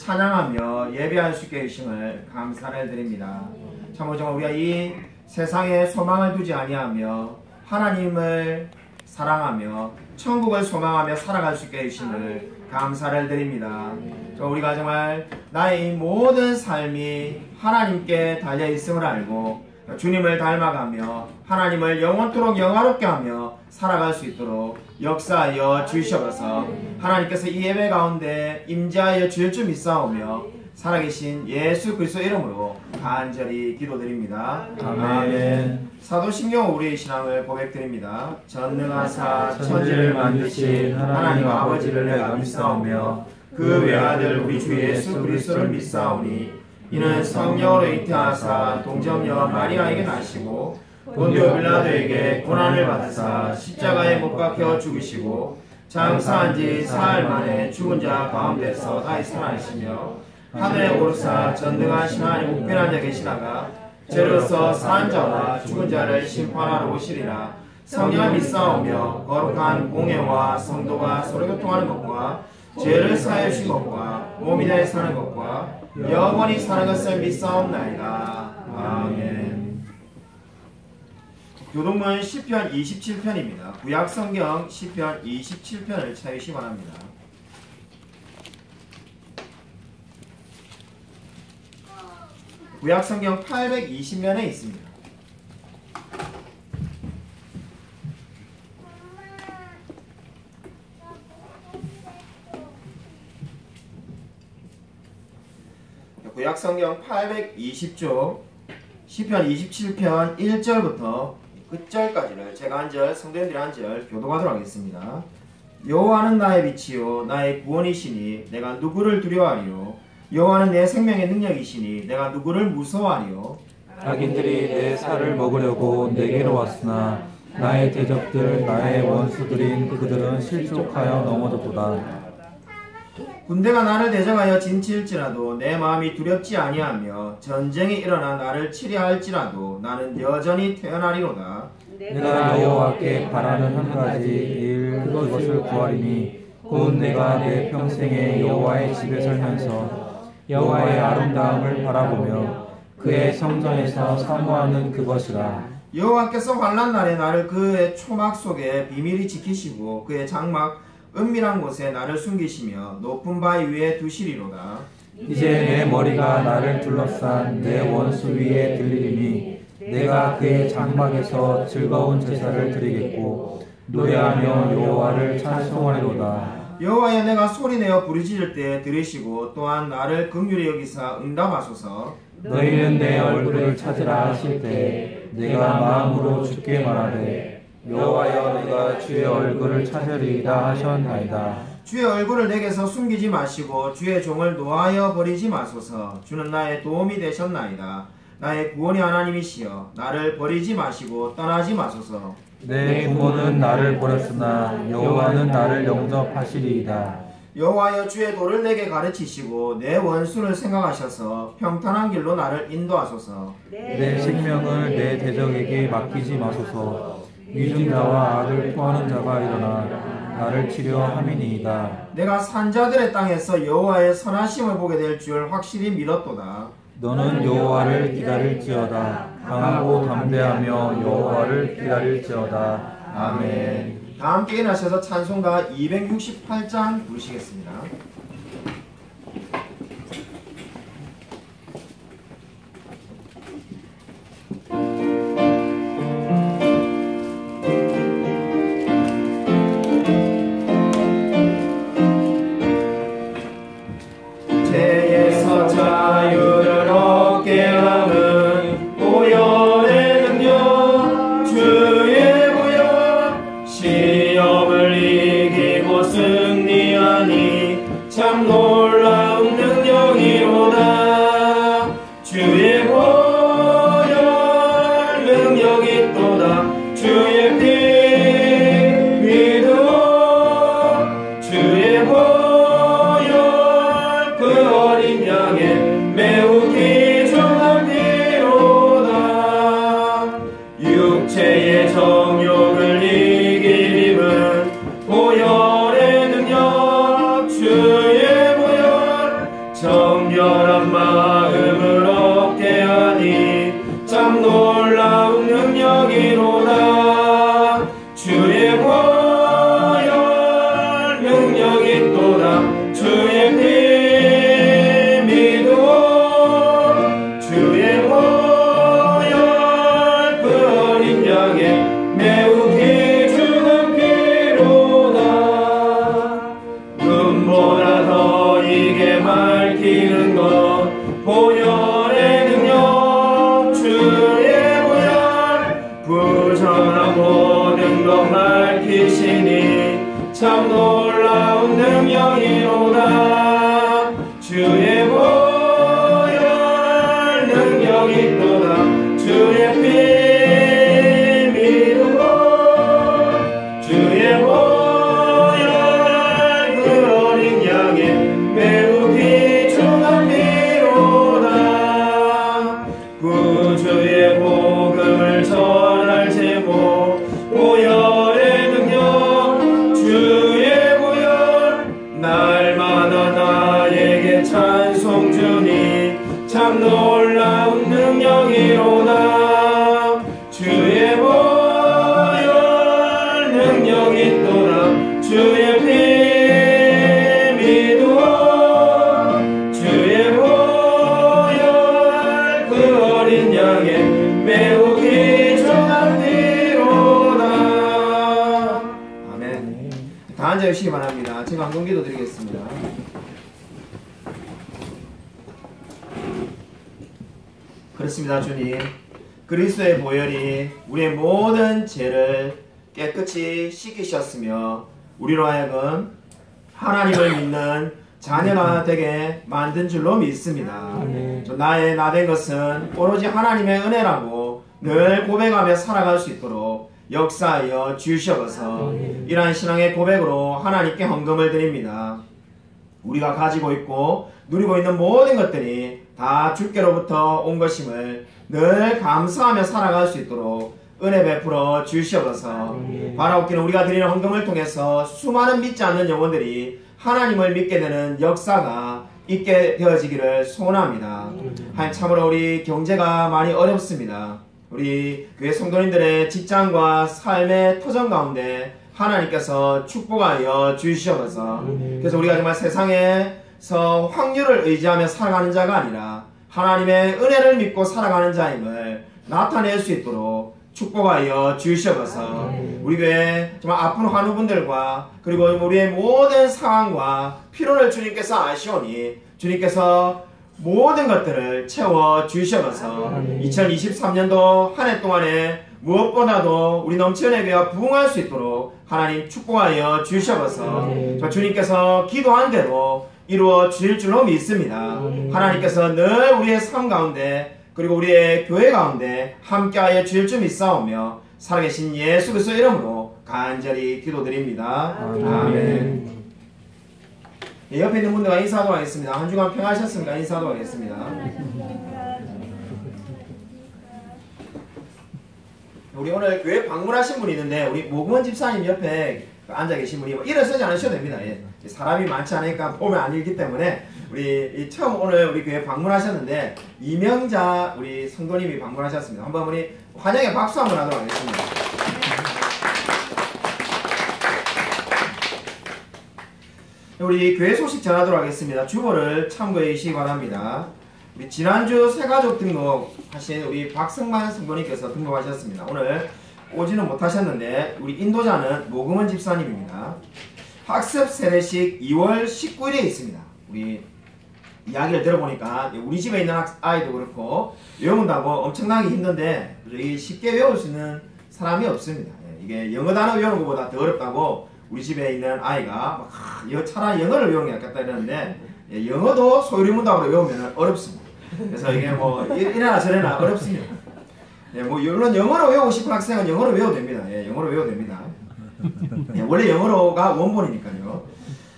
찬양하며 예배할 수 있게 해주심을 감사를 드립니다. 참 정말 우리가 이 세상에 소망을 두지 아니하며 하나님을 사랑하며 천국을 소망하며 살아갈 수 있게 해주심을 감사를 드립니다. 우리가 정말 나의 이 모든 삶이 하나님께 달려있음을 알고 주님을 닮아가며 하나님을 영원토록 영화롭게 하며 살아갈 수 있도록 역사하여 주시옵소서. 하나님께서 이 예배 가운데 임재하여 주실 줄 믿사오며 살아계신 예수 그리스도 이름으로 간절히 기도드립니다. 아멘. 사도신경 우리의 신앙을 고백드립니다. 전능하사 천지를 만드신 하나님 아버지를 내가 믿사오며 그 외아들 우리 주 예수 그리스도를 믿사오니 이는 성령으로 잉태하사 동정녀 마리아에게 나시고 본디오 빌라도에게 고난을 받으사 십자가에 못 박혀 죽으시고 장사한 지 사흘 만에 죽은 자 가운데서 다시 살아나시며 하늘에 오르사 전능하신 하나님 우편한 자 계시다가 죄로서 산 자와 죽은 자를 심판하러 오시리라. 성령을 믿사오며 거룩한 공예와 성도가 서로 교통하는 것과 죄를 사하여 주신 것과 몸이 다해 사는 것과 영원히 사는 것을 믿사옵나이다. 아멘. 교동문 시편 27편입니다. 구약성경 시편 27편을 찾으시기 바랍니다. 구약성경 820면에 있습니다. 구약성경 820쪽 시편 27편 1절부터 끝절까지를 제가 한 절, 성도님들이 한 절 교독하도록 하겠습니다. 여호와는 나의 빛이요 나의 구원이시니 내가 누구를 두려워하리요. 여호와는 내 생명의 능력이시니 내가 누구를 무서워하리요. 악인들이 내 살을 먹으려고 내게로 왔으나 나의 대적들 나의 원수들인 그들은 실족하여 넘어졌도다. 군대가 나를 대적하여 진칠지라도 내 마음이 두렵지 아니하며 전쟁이 일어나 나를 치려 할지라도 나는 여전히 태어나리로다. 내가 여호와께 바라는 한 가지 일 그것을 구하리니 곧 내가 내 평생에 여호와의 집에 살면서 여호와의 아름다움을 바라보며 그의 성전에서 사모하는 그것이라. 여호와께서 환난 날에 나를 그의 초막 속에 비밀히 지키시고 그의 장막 은밀한 곳에 나를 숨기시며 높은 바위 위에 두시리로다. 이제 내 머리가 나를 둘러싼 내 원수 위에 들리리니 내가 그의 장막에서 즐거운 제사를 드리겠고 노래하며 여호와를 찬송하리로다. 여호와여 내가 소리내어 부르짖을 때 들으시고 또한 나를 긍휼히 여기사 응답하소서. 너희는 내 얼굴을 찾으라 하실 때 내가 마음으로 주께 말하되 여호와여 내가 주의 얼굴을 찾으리이다 하셨나이다. 주의 얼굴을 내게서 숨기지 마시고 주의 종을 노하여 버리지 마소서. 주는 나의 도움이 되셨나이다. 나의 구원의 하나님이시여 나를 버리지 마시고 떠나지 마소서. 내 부모는 나를 버렸으나 여호와는 나를 영접하시리이다. 여호와여 주의 도를 내게 가르치시고 내 원수를 생각하셔서 평탄한 길로 나를 인도하소서. 내 생명을 내 대적에게 맡기지 마소서. 위증자와 악을 토하는 자가 일어나 나를 치려 함이니이다. 내가 산자들의 땅에서 여호와의 선하심을 보게 될 줄 확실히 믿었도다. 너는 여호와를 기다릴지어다. 강하고 담대하며 여호와를 기다릴지어다. 아멘. 다 함께 일어나셔서 찬송가 268장 부르시겠습니다. 정결한 마음을 얻게 하니 참 놀라운 능력이로다. 주의 보혈 능력이 있도다. 주의 피 믿어 주의 보혈 그 어린 양의 매우 귀중한 피로다. 금보다 더 이게 밝히는 것 보혈의 능력. 주의 보혈 부전한 모든 것 밝히시니 참 놀라운 능력이로다. 주의 보혈 능력이 있도다. 주의 피 믿어 주의 보혈 그 어린 양의 매우 귀중한 피로다. 구주의 복음을 전할 제목 보혈의 능력. 주의 보혈 날마다 나에게 찬송 주니 참 놀라운 능력이로다. 주의 보혈 능력이 있도다. 주의 피 믿어 주의 보혈 그 어린 양의 매우 귀중한 피로다. 아멘. 다 앉아주시기 바랍니다. 제가 한번 기도 드리겠습니다. 그렇습니다. 주님, 그리스도의 보혈이 우리의 모든 죄를 깨끗이 씻기셨으며 우리로 하여금 하나님을 믿는 자녀가 되게 만든 줄로 믿습니다. 나의 나된 것은 오로지 하나님의 은혜라고 늘 고백하며 살아갈 수 있도록 역사하여 주시옵소서. 이러한 신앙의 고백으로 하나님께 헌금을 드립니다. 우리가 가지고 있고 누리고 있는 모든 것들이 다 주께로부터 온 것임을 늘 감사하며 살아갈 수 있도록 은혜 베풀어 주시옵소서. 바라옵기는 우리가 드리는 헌금을 통해서 수많은 믿지 않는 영혼들이 하나님을 믿게 되는 역사가 있게 되어지기를 소원합니다. 참으로 우리 경제가 많이 어렵습니다. 우리 교회 성도님들의 직장과 삶의 터전 가운데 하나님께서 축복하여 주시옵소서. 그래서 우리가 정말 세상에서 확률을 의지하며 살아가는 자가 아니라 하나님의 은혜를 믿고 살아가는 자임을 나타낼 수 있도록 축복하여 주시옵소서. 우리 교회 정말 아픈 환우분들과 그리고 우리의 모든 상황과 필요를 주님께서 아시오니 주님께서 모든 것들을 채워 주시옵소서. 2023년도 한 해 동안에 무엇보다도 우리 넘치는 교회가 부흥할 수 있도록 하나님 축복하여 주시옵소서. 주님께서 기도한 대로 이루어 주실 줄로 믿습니다. 하나님께서 늘 우리의 삶 가운데 그리고 우리의 교회 가운데 함께하여 주실 줄 믿사오며 살아계신 예수 그리스도 이름으로 간절히 기도드립니다. 아멘. 옆에 있는 분들과 인사하도록 하겠습니다. 한 주간 평안하셨습니까? 인사하도록 하겠습니다. 우리 오늘 교회 방문하신 분이 있는데 우리 모금원 집사님 옆에 앉아 계신 분이 일어서지 않으셔도 됩니다. 예. 사람이 많지 않으니까 보면 안 읽기 때문에 우리 처음 오늘 우리 교회 방문하셨는데 이명자 우리 성도님이 방문하셨습니다. 한번 우리 환영의 박수 한번 하도록 하겠습니다. 우리 교회 소식 전하도록 하겠습니다. 주보를 참고해 주시기 바랍니다. 우리 지난주 새가족 등록하신 우리 박성만 성도님께서 등록하셨습니다. 오늘 오지는 못하셨는데 우리 인도자는 모금원 집사님입니다. 학습 세례식 2월 19일에 있습니다. 우리 이야기를 들어보니까 우리 집에 있는 아이도 그렇고 외운다고 엄청나게 힘든데 쉽게 외울 수 있는 사람이 없습니다. 이게 영어 단어 외우는 것보다 더 어렵다고 우리 집에 있는 아이가 차라리 영어를 외우는 게 낫겠다 이러는데 영어도 소유리문답으로 외우면 어렵습니다. 그래서 이게 뭐 이래나 저래나 어렵습니다. 물론 영어로 외우고 싶은 학생은 영어로 외워도 됩니다. 영어로 외워도 됩니다. 원래 영어로가 원본이니까요.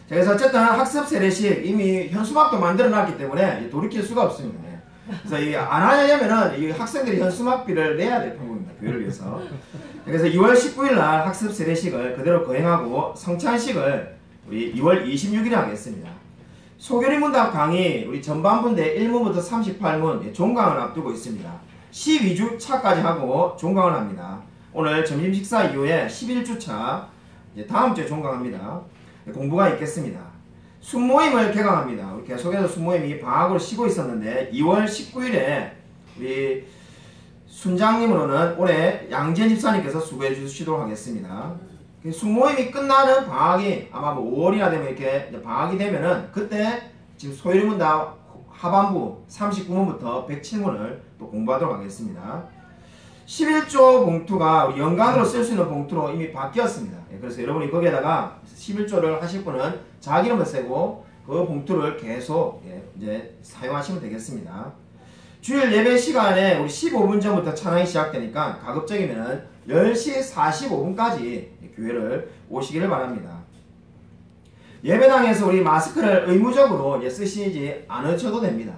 그래서 어쨌든 학습 세례식 이미 현수막도 만들어 놨기 때문에 돌이킬 수가 없습니다. 그래서 이게 안 하려면은 이 학생들이 현수막비를 내야 될 방법입니다. 교회를 위해서. 그래서 2월 19일 날 학습 세례식을 그대로 거행하고 성찬식을 우리 2월 26일에 하겠습니다. 소결의 문답 강의 우리 전반부인데 1문부터 38문 종강을 앞두고 있습니다. 12주 차까지 하고 종강을 합니다. 오늘 점심 식사 이후에 11주 차 다음 주에 종강합니다. 공부가 있겠습니다. 순모임을 개강합니다. 우리 계속해서 순모임이 방학으로 쉬고 있었는데 2월 19일에 우리 순장님으로는 올해 양지연 집사님께서 수고해 주시도록 하겠습니다. 순모임이 끝나는 방학이 아마 뭐 5월이나 되면 이렇게 방학이 되면은 그때 지금 소율이 문답 하반부 39문부터 107문을 또 공부하도록 하겠습니다. 11조 봉투가 우리 연간으로 쓸 수 있는 봉투로 이미 바뀌었습니다. 그래서 여러분이 거기에다가 11조를 하실 분은 자기 이름을 쓰고 그 봉투를 계속 이제 사용하시면 되겠습니다. 주일 예배 시간에 우리 15분 전부터 찬양이 시작되니까 가급적이면 10시 45분까지 교회를 오시기를 바랍니다. 예배당에서 우리 마스크를 의무적으로 쓰시지 않으셔도 됩니다.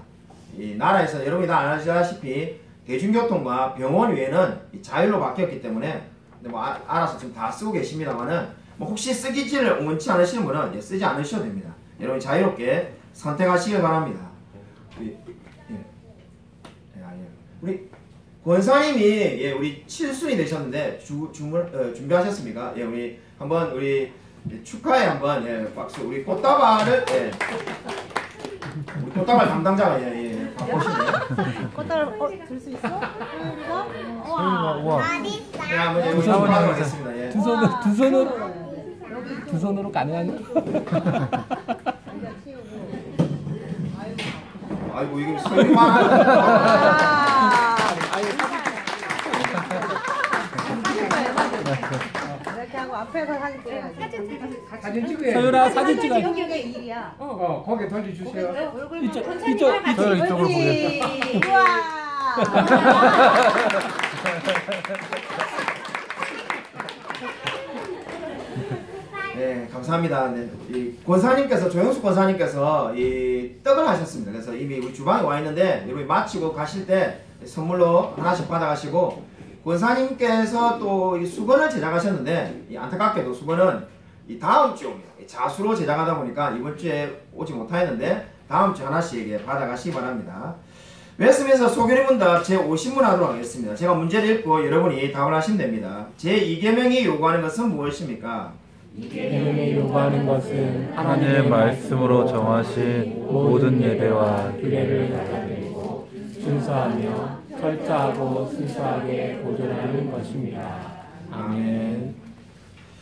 이 나라에서 여러분이 다 아시다시피 대중교통과 병원 외에는 자율로 바뀌었기 때문에 뭐 알아서 지금 다 쓰고 계십니다만은 뭐 혹시 쓰기지를 원치 않으시는 분은 쓰지 않으셔도 됩니다. 여러분이 자유롭게 선택하시길 바랍니다. 우리 권사님이 우리 7순이 되셨는데 준비하셨습니까? 우리 한번 우리 축하에 한번 박수. 우리 꽃다발을 우리 꽃다발 담당자가 바꾸시네요. 꽃다발 줄 수 있어? 와. 네, 한번 축하하도록 하겠습니다. 두 손으로 가능하냐? 아이고 이거 소리만 하네. 이렇게 하고 앞에서 사진 찍어야지. 사진 찍어야 서율아 사진 찍어. 여기가 일이야. 거기 돌려주세요. 이쪽으로 보겠다. 우와. 네, 감사합니다. 네, 이 권사님께서 조영숙 권사님께서 이 떡을 하셨습니다. 그래서 이미 우리 주방에 와 있는데 여러분 마치고 가실 때 선물로 하나씩 받아가시고 권사님께서 또 이 수건을 제작하셨는데 이 안타깝게도 수건은 이 다음 주에 옵니다. 자수로 제작하다 보니까 이번 주에 오지 못하였는데 다음 주 하나씩 받아가시기 바랍니다. 웨스민스터 소결의 문답 제50문 하도록 하겠습니다. 제가 문제를 읽고 여러분이 답을 하시면 됩니다. 제2계명이 요구하는 것은 무엇입니까? 계명이 요구하는 것은 하나님의 말씀으로 정하신 모든 예배와 규례를 받아들이고 준수하며 철저하고 순수하게 보존하는 것입니다. 아멘.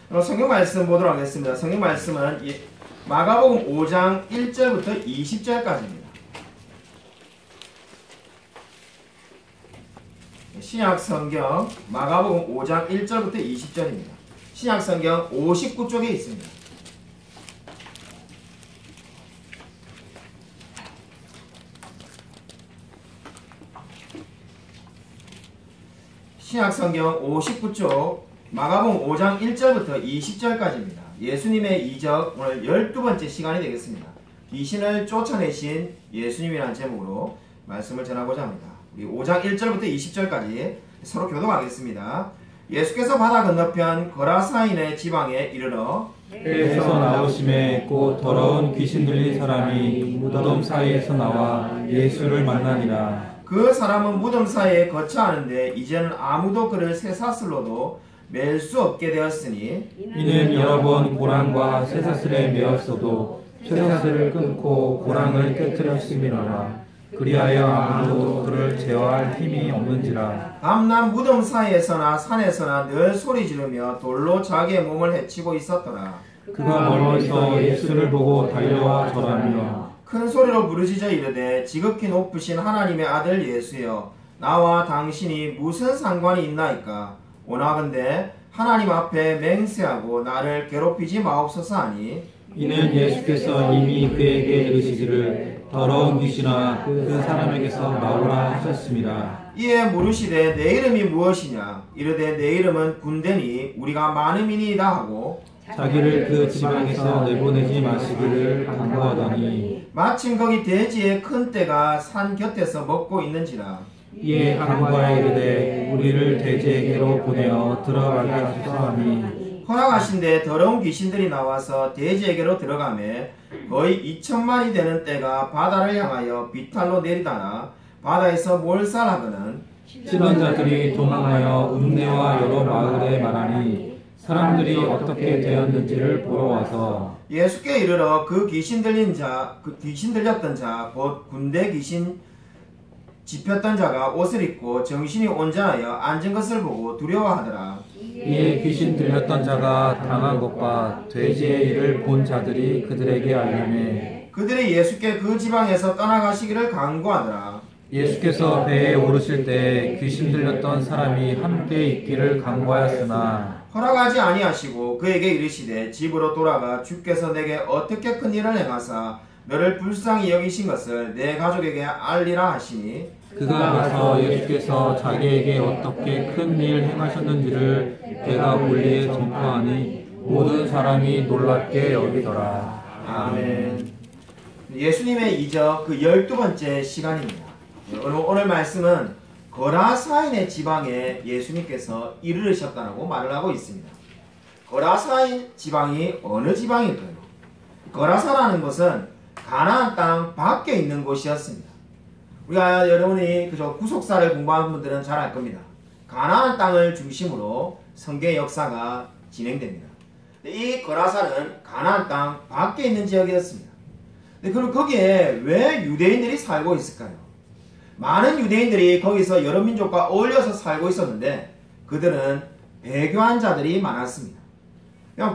그럼 성경 말씀 보도록 하겠습니다. 성경 말씀은 마가복음 5장 1절부터 20절까지입니다. 신약 성경 마가복음 5장 1절부터 20절입니다. 신약 성경 59쪽에 있습니다. 신약 성경 59쪽 마가복음 5장 1절부터 20절까지입니다. 예수님의 이적 오늘 12번째 시간이 되겠습니다. 귀신을 쫓아내신 예수님이라는 제목으로 말씀을 전하고자 합니다. 우리 5장 1절부터 20절까지 서로 교독하겠습니다. 예수께서 바다 건너편 거라사인의 지방에 이르러 배에서 나오심에 곧 더러운 귀신 들린 사람이 무덤 사이에서 나와 예수를 만나니라. 그 사람은 무덤 사이에 거처하는데 이제는 아무도 그를 쇠사슬로도 맬 수 없게 되었으니 이는 여러 번 고랑과 쇠사슬에 매었어도 쇠사슬을 끊고 고랑을 깨뜨렸음이로라. 그리하여 아무도 그를 제어할 힘이 없는지라. 밤낮 무덤 사이에서나 산에서나 늘 소리 지르며 돌로 자기의 몸을 해치고 있었더라. 그가 멀리서 예수를 보고 달려와 절하며 큰 소리로 부르짖어 이르되 지극히 높으신 하나님의 아들 예수여 나와 당신이 무슨 상관이 있나이까. 오나건대 하나님 앞에 맹세하고 나를 괴롭히지 마옵소서 하니 이는 예수께서 이미 그에게 이르시기를 더러운 귀신아 그 사람에게서 나오라 하셨습니다. 이에 물으시되 내 이름이 무엇이냐. 이르되 내 이름은 군대니 우리가 많음이니이다 하고 자기를 그 지방에서 내보내지 마시기를 간구하더니 마침 거기 돼지의 큰 떼가 산 곁에서 먹고 있는지라. 이에 간구하여 이르되 우리를 돼지에게로 보내어 들어가게 하소서 하니 허락하신데 더러운 귀신들이 나와서 돼지에게로 들어가매 거의 2천만이 되는 떼가 바다를 향하여 비탈로 내리다나 바다에서 몰살하거는 치던 자들이 도망하여 읍내와 여러 마을에 말하니 사람들이 어떻게 되었는지를 보러 와서 예수께 이르러 그 귀신 들렸던 자 곧 군대 귀신 집혔던 자가 옷을 입고 정신이 온전하여 앉은 것을 보고 두려워하더라. 이에 귀신 들렸던 자가 당한 것과 돼지의 일을 본 자들이 그들에게 알림해 그들이 예수께 그 지방에서 떠나가시기를 간구하더라. 예수께서 배에 오르실 때 귀신 들렸던 사람이 함께 있기를 간구하였으나 허락하지 아니하시고 그에게 이르시되 집으로 돌아가 주께서 내게 어떻게 큰 일을 행하사 너를 불쌍히 여기신 것을 내 가족에게 알리라 하시니 그가 가서 예수께서 자기에게 어떻게 큰 일 행하셨는지를 배가 불리에 전파하니 모든 사람이 놀랍게 여기더라. 아멘. 예수님의 이적 그 12번째 시간입니다. 오늘 말씀은 거라사인의 지방에 예수님께서 이르르셨다고 말을 하고 있습니다. 거라사인 지방이 어느 지방일까요? 거라사라는 곳은 가나안 땅 밖에 있는 곳이었습니다. 우리가 여러분이 그저 구속사를 공부하는 분들은 잘 알 겁니다. 가나안 땅을 중심으로 성경의 역사가 진행됩니다. 이 거라사는 가나안 땅 밖에 있는 지역이었습니다. 그럼 거기에 왜 유대인들이 살고 있을까요? 많은 유대인들이 거기서 여러 민족과 어울려서 살고 있었는데 그들은 배교한 자들이 많았습니다.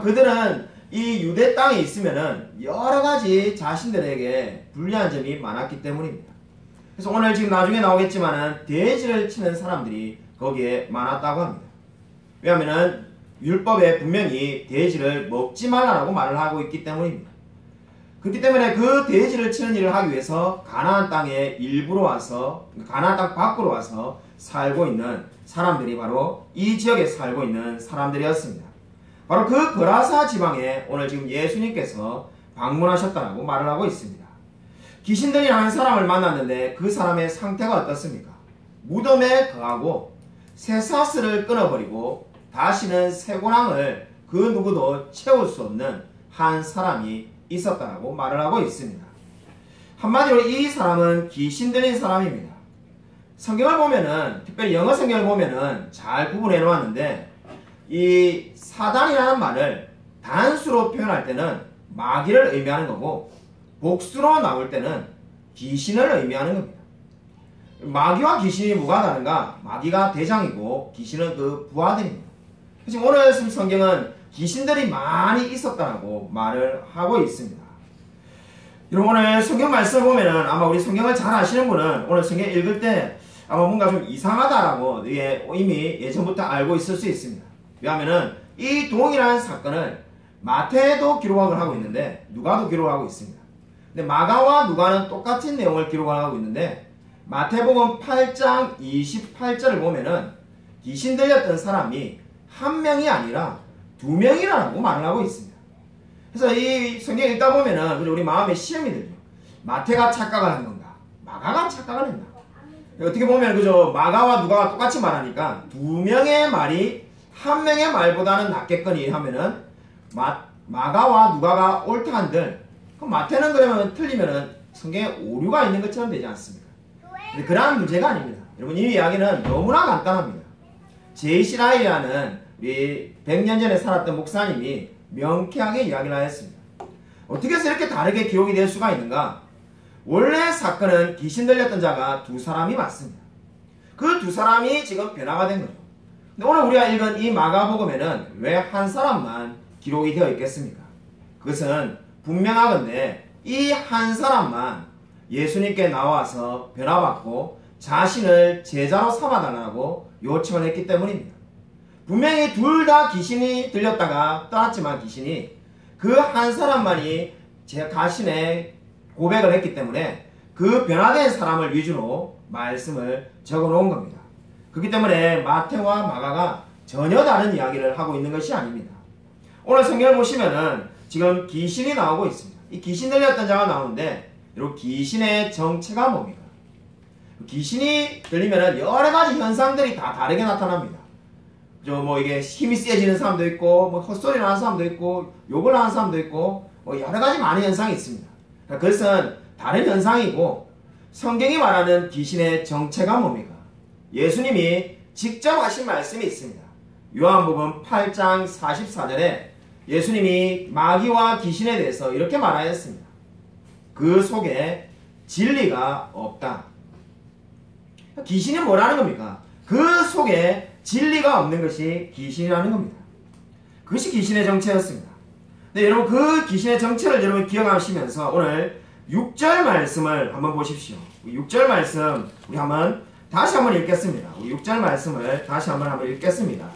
그들은 이 유대 땅에 있으면은 여러 가지 자신들에게 불리한 점이 많았기 때문입니다. 그래서 오늘 지금 나중에 나오겠지만은 돼지를 치는 사람들이 거기에 많았다고 합니다. 왜냐하면은 율법에 분명히 돼지를 먹지 말라라고 말을 하고 있기 때문입니다. 그렇기 때문에 그 돼지를 치는 일을 하기 위해서 가나안 땅에 일부러 와서 가나안 땅 밖으로 와서 살고 있는 사람들이 바로 이 지역에 살고 있는 사람들이었습니다. 바로 그 거라사 지방에 오늘 지금 예수님께서 방문하셨다고 말을 하고 있습니다. 귀신 들린 한 사람을 만났는데 그 사람의 상태가 어떻습니까? 무덤에 거하고 쇠사슬을 끊어버리고 다시는 쇠고랑을 그 누구도 채울 수 없는 한 사람이 있었다고 말을 하고 있습니다. 한마디로 이 사람은 귀신 들린 사람입니다. 성경을 보면은 특별히 영어 성경을 보면은 잘 구분해 놓았는데 이 사단이라는 말을 단수로 표현할 때는 마귀를 의미하는 거고 복수로 나올 때는 귀신을 의미하는 겁니다. 마귀와 귀신이 뭐가 다른가? 마귀가 대장이고 귀신은 그 부하들입니다. 지금 오늘 성경은 귀신들이 많이 있었다고 말을 하고 있습니다. 여러분 오늘 성경 말씀을 보면은 아마 우리 성경을 잘 아시는 분은 오늘 성경 읽을 때 아마 뭔가 좀 이상하다라고 이미 예전부터 알고 있을 수 있습니다. 왜냐하면은 이 동일한 사건을 마태도 기록을 하고 있는데 누가도 기록을 하고 있습니다. 근데 마가와 누가는 똑같은 내용을 기록을 하고 있는데 마태복음 8장 28절을 보면은 귀신 들렸던 사람이 한 명이 아니라 두 명이라고 말을 하고 있습니다. 그래서 이 성경 읽다 보면은 우리 마음에 시험이 들죠. 마태가 착각을 한 건가? 마가가 착각을 했나? 어떻게 보면 그저 마가와 누가가 똑같이 말하니까 두 명의 말이 한 명의 말보다는 낫겠거니 하면은 마가와 누가가 옳다 한들 그럼 마태는 그러면 틀리면은 성경에 오류가 있는 것처럼 되지 않습니까? 근데 그러한 문제가 아닙니다. 여러분 이 이야기는 너무나 간단합니다. 제이시라이라는 우리 100년 전에 살았던 목사님이 명쾌하게 이야기를 하였습니다. 어떻게 해서 이렇게 다르게 기록이 될 수가 있는가? 원래 사건은 귀신 들렸던 자가 두 사람이 맞습니다. 그 두 사람이 지금 변화가 된 거죠. 근데 오늘 우리가 읽은 이 마가복음에는 왜 한 사람만 기록이 되어 있겠습니까? 그것은 분명하건대 이 한 사람만 예수님께 나와서 변화받고 자신을 제자로 삼아달라고 요청을 했기 때문입니다. 분명히 둘 다 귀신이 들렸다가 떠났지만 귀신이 그 한 사람만이 제 자신의 고백을 했기 때문에 그 변화된 사람을 위주로 말씀을 적어 놓은 겁니다. 그렇기 때문에 마태와 마가가 전혀 다른 이야기를 하고 있는 것이 아닙니다. 오늘 성경을 보시면은 지금 귀신이 나오고 있습니다. 이 귀신 들렸던 자가 나오는데 여러분 귀신의 정체가 뭡니까? 귀신이 들리면은 여러 가지 현상들이 다 다르게 나타납니다. 뭐 이게 힘이 세지는 사람도 있고, 뭐 헛소리 나는 사람도 있고, 욕을 하는 사람도 있고, 뭐 여러 가지 많은 현상이 있습니다. 그것은 다른 현상이고, 성경이 말하는 귀신의 정체가 뭡니까? 예수님이 직접 하신 말씀이 있습니다. 요한복음 8장 44절에 예수님이 마귀와 귀신에 대해서 이렇게 말하였습니다. 그 속에 진리가 없다. 귀신이 뭐라는 겁니까? 그 속에 진리가 없는 것이 귀신이라는 겁니다. 그것이 귀신의 정체였습니다. 네, 여러분 그 귀신의 정체를 여러분 기억하시면서 오늘 6절 말씀을 한번 보십시오. 6절 말씀 우리 다시 한번 읽겠습니다. 6절 말씀을 다시 한번 읽겠습니다.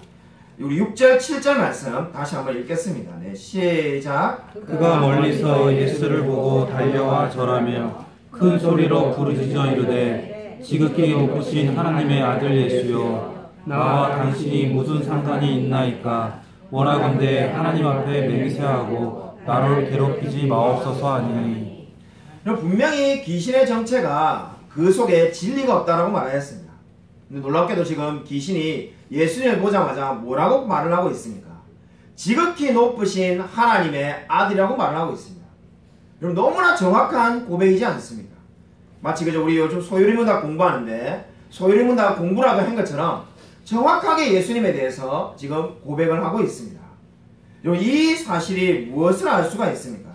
우리 6절 7절 말씀 다시 한번 읽겠습니다. 네, 시작. 그가 멀리서 예수를 보고 달려와 절하며 큰 소리로 부르짖어 이르되 지극히 높으신 하나님의 아들 예수여 나와 당신이 무슨 상관이 있나이까 원하건대 하나님 앞에 맹세하고 나를 괴롭히지 마옵소서 하니. 분명히 귀신의 정체가 그 속에 진리가 없다라고 말하였습니다. 근데 놀랍게도 지금 귀신이 예수님을 보자마자 뭐라고 말을 하고 있습니까? 지극히 높으신 하나님의 아들이라고 말을 하고 있습니다. 여러분 너무나 정확한 고백이지 않습니까? 마치 그저 우리 요즘 소유리문답 공부하는데 소유리문답 공부라도 한 것처럼 정확하게 예수님에 대해서 지금 고백을 하고 있습니다. 여러분 이 사실이 무엇을 알 수가 있습니까?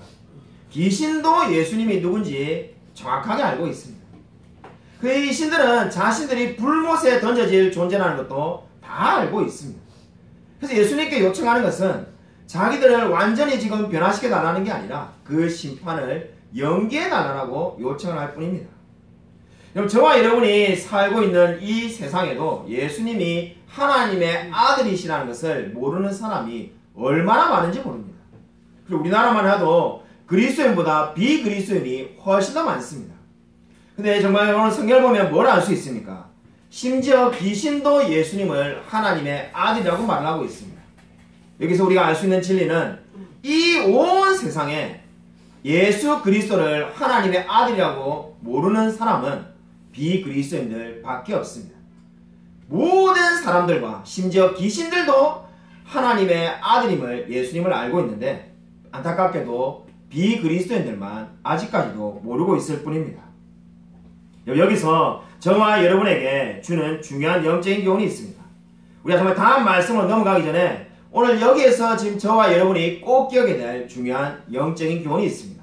귀신도 예수님이 누군지 정확하게 알고 있습니다. 그 귀신들은 자신들이 불못에 던져질 존재라는 것도 다 알고 있습니다. 그래서 예수님께 요청하는 것은 자기들을 완전히 지금 변화시켜 달라는 게 아니라 그 심판을 연기해 달라고 요청을 할 뿐입니다. 여러분 저와 여러분이 살고 있는 이 세상에도 예수님이 하나님의 아들이시라는 것을 모르는 사람이 얼마나 많은지 모릅니다. 그리고 우리나라만 해도 그리스도인보다 비그리스도인이 훨씬 더 많습니다. 근데 정말 오늘 성경을 보면 뭘 알 수 있습니까? 심지어 귀신도 예수님을 하나님의 아들이라고 말을 하고 있습니다. 여기서 우리가 알 수 있는 진리는 이 온 세상에 예수 그리스도를 하나님의 아들이라고 모르는 사람은 비그리스도인들 밖에 없습니다. 모든 사람들과 심지어 귀신들도 하나님의 아들임을 예수님을 알고 있는데 안타깝게도 비그리스도인들만 아직까지도 모르고 있을 뿐입니다. 여기서 저와 여러분에게 주는 중요한 영적인 교훈이 있습니다. 우리가 정말 다음 말씀으로 넘어가기 전에 오늘 여기에서 지금 저와 여러분이 꼭 기억해야 될 중요한 영적인 교훈이 있습니다.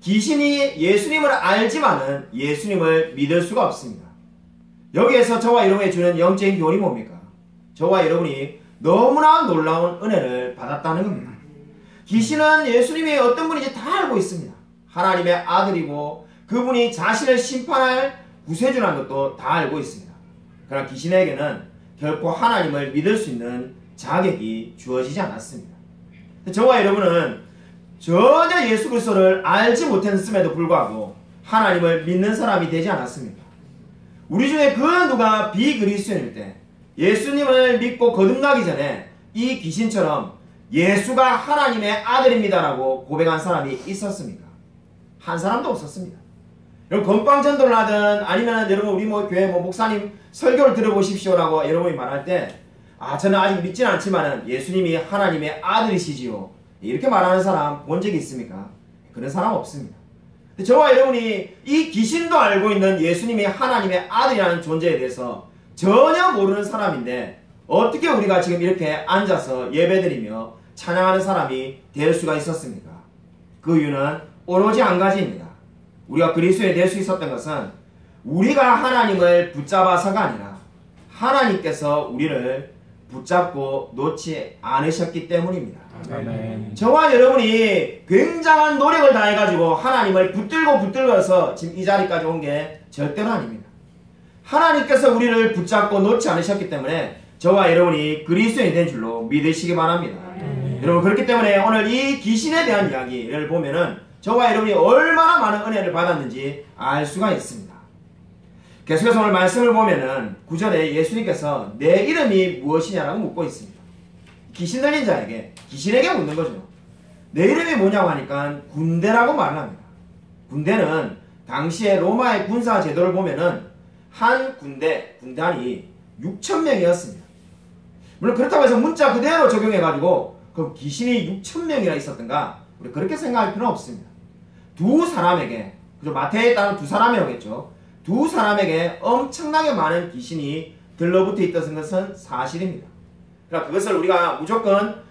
귀신이 예수님을 알지만은 예수님을 믿을 수가 없습니다. 여기에서 저와 여러분이 주는 영적인 교훈이 뭡니까? 저와 여러분이 너무나 놀라운 은혜를 받았다는 겁니다. 귀신은 예수님이 어떤 분인지 다 알고 있습니다. 하나님의 아들이고 그분이 자신을 심판할 구세주라는 것도 다 알고 있습니다. 그러나 귀신에게는 결코 하나님을 믿을 수 있는 자격이 주어지지 않았습니다. 저와 여러분은 전혀 예수 그리스도를 알지 못했음에도 불구하고 하나님을 믿는 사람이 되지 않았습니까? 우리 중에 그 누가 비그리스도인일 때 예수님을 믿고 거듭나기 전에 이 귀신처럼 예수가 하나님의 아들입니다라고 고백한 사람이 있었습니까? 한 사람도 없었습니다. 여러분 건빵전도를 하든 아니면 여러분 우리 교회 목사님 설교를 들어보십시오라고 여러분이 말할 때 저는 아직 믿지는 않지만 예수님이 하나님의 아들이시지요 이렇게 말하는 사람 본 적이 있습니까? 그런 사람 없습니다. 저와 여러분이 이 귀신도 알고 있는 예수님이 하나님의 아들이라는 존재에 대해서 전혀 모르는 사람인데 어떻게 우리가 지금 이렇게 앉아서 예배드리며 찬양하는 사람이 될 수가 있었습니까? 그 이유는 오로지 한 가지입니다. 우리가 그리스도에 될 수 있었던 것은 우리가 하나님을 붙잡아서가 아니라 하나님께서 우리를 붙잡고 놓지 않으셨기 때문입니다. 아멘. 저와 여러분이 굉장한 노력을 다해가지고 하나님을 붙들고서 지금 이 자리까지 온 게 절대로 아닙니다. 하나님께서 우리를 붙잡고 놓지 않으셨기 때문에 저와 여러분이 그리스도인이 된 줄로 믿으시기 바랍니다. 여러분 그렇기 때문에 오늘 이 귀신에 대한 이야기를 보면은 저와 여러분이 얼마나 많은 은혜를 받았는지 알 수가 있습니다. 계속해서 오늘 말씀을 보면은 9절에 예수님께서 내 이름이 무엇이냐라고 묻고 있습니다. 귀신 들린 자에게, 귀신에게 묻는 거죠. 내 이름이 뭐냐고 하니까 군대라고 말을 합니다. 군대는 당시에 로마의 군사 제도를 보면은 한 군대안이 6,000명이었습니다. 물론 그렇다고 해서 문자 그대로 적용해가지고 그 귀신이 6,000명이나 있었던가 우리 그렇게 생각할 필요는 없습니다. 두 사람에게, 그죠? 마태에 따른 두 사람이라겠죠. 두 사람에게 엄청나게 많은 귀신이 들러붙어 있던 것은 사실입니다. 그러니까 그것을 우리가 무조건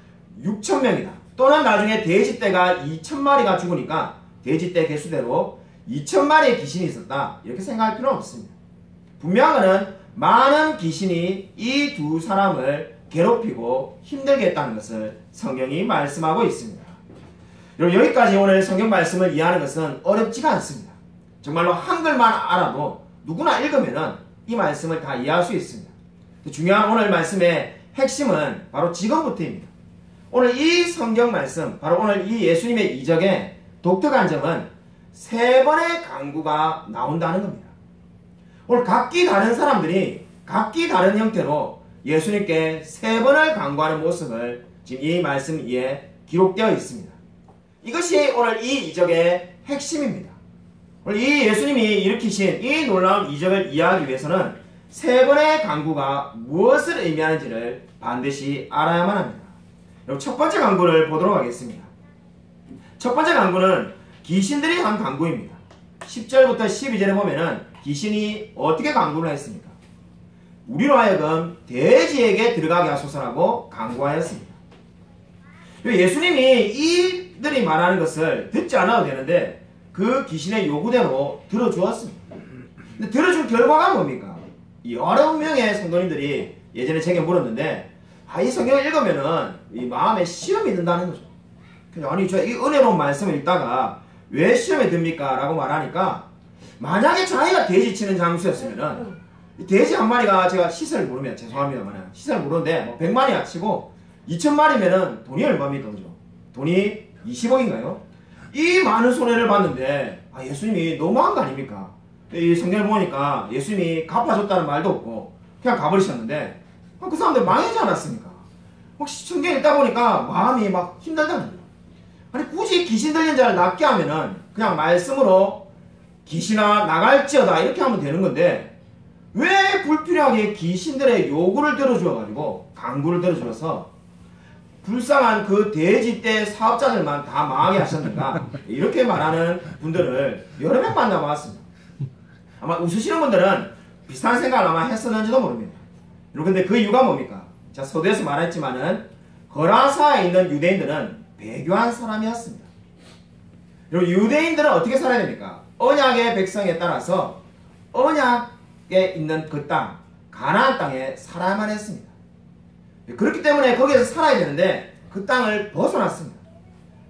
6,000명이다. 또는 나중에 돼지떼가 2,000마리가 죽으니까 돼지떼 개수대로 2,000마리의 귀신이 있었다. 이렇게 생각할 필요는 없습니다. 분명한 것은 많은 귀신이 이 두 사람을 괴롭히고 힘들게 했다는 것을 성경이 말씀하고 있습니다. 여러분, 여기까지 오늘 성경 말씀을 이해하는 것은 어렵지가 않습니다. 정말로 한글만 알아도 누구나 읽으면 이 말씀을 다 이해할 수 있습니다. 중요한 오늘 말씀의 핵심은 바로 지금부터입니다. 오늘 이 성경 말씀, 바로 오늘 이 예수님의 이적의 독특한 점은 3번의 강구가 나온다는 겁니다. 오늘 각기 다른 사람들이 각기 다른 형태로 예수님께 3번을 강구하는 모습을 지금 이 말씀 위에 기록되어 있습니다. 이것이 오늘 이 이적의 핵심입니다. 오늘 이 예수님이 일으키신 이 놀라운 이적을 이해하기 위해서는 3번의 강구가 무엇을 의미하는지를 반드시 알아야만 합니다. 여러분, 첫 번째 강구를 보도록 하겠습니다. 첫 번째 강구는 귀신들이 한 강구입니다. 10절부터 12절에 보면은 귀신이 어떻게 강구를 했습니까? 우리로 하여금 돼지에게 들어가게 하소서라고 강구하였습니다. 예수님이 이들이 말하는 것을 듣지 않아도 되는데 그 귀신의 요구대로 들어주었습니다. 근데 들어준 결과가 뭡니까? 여러 명의 성도님들이 예전에 제게 물었는데, 이 성경을 읽으면은 이 마음에 시험이 든다는 거죠. 아니, 저 이 은혜로운 말씀을 읽다가 왜 시험에 듭니까? 라고 말하니까, 만약에 자기가 돼지 치는 장수였으면은 돼지 한 마리가, 제가 시세를 모르면 죄송합니다만 시세를 모르는데 뭐 100마리가 치고 2,000마리면은 돈이 얼마입니까? 그죠? 돈이 20억인가요? 이 많은 손해를 봤는데 예수님이 너무한 거 아닙니까? 이 성경을 보니까 예수님이 갚아줬다는 말도 없고 그냥 가버리셨는데 그 사람들 망하지 않았습니까? 혹시 성경 읽다 보니까 마음이 막 힘들다는 거예요. 아니, 굳이 귀신 들린 자를 낫게 하면은 그냥 말씀으로 귀신아 나갈지어다 이렇게 하면 되는 건데, 왜 불필요하게 귀신들의 요구를 들어주어가지고 강구를 들어주어서 불쌍한 그 돼지떼 사업자들만 다 망하게 하셨는가? 이렇게 말하는 분들을 여러 명 만나봤습니다. 아마 웃으시는 분들은 비슷한 생각을 아마 했었는지도 모릅니다. 여러분, 근데 그 이유가 뭡니까? 제가 서두에서 말했지만은 거라사에 있는 유대인들은 배교한 사람이었습니다. 여러분, 유대인들은 어떻게 살아야 됩니까? 언약의 백성에 따라서 언약에 있는 그 땅, 가나안 땅에 살아야만 했습니다. 그렇기 때문에 거기에서 살아야 되는데 그 땅을 벗어났습니다.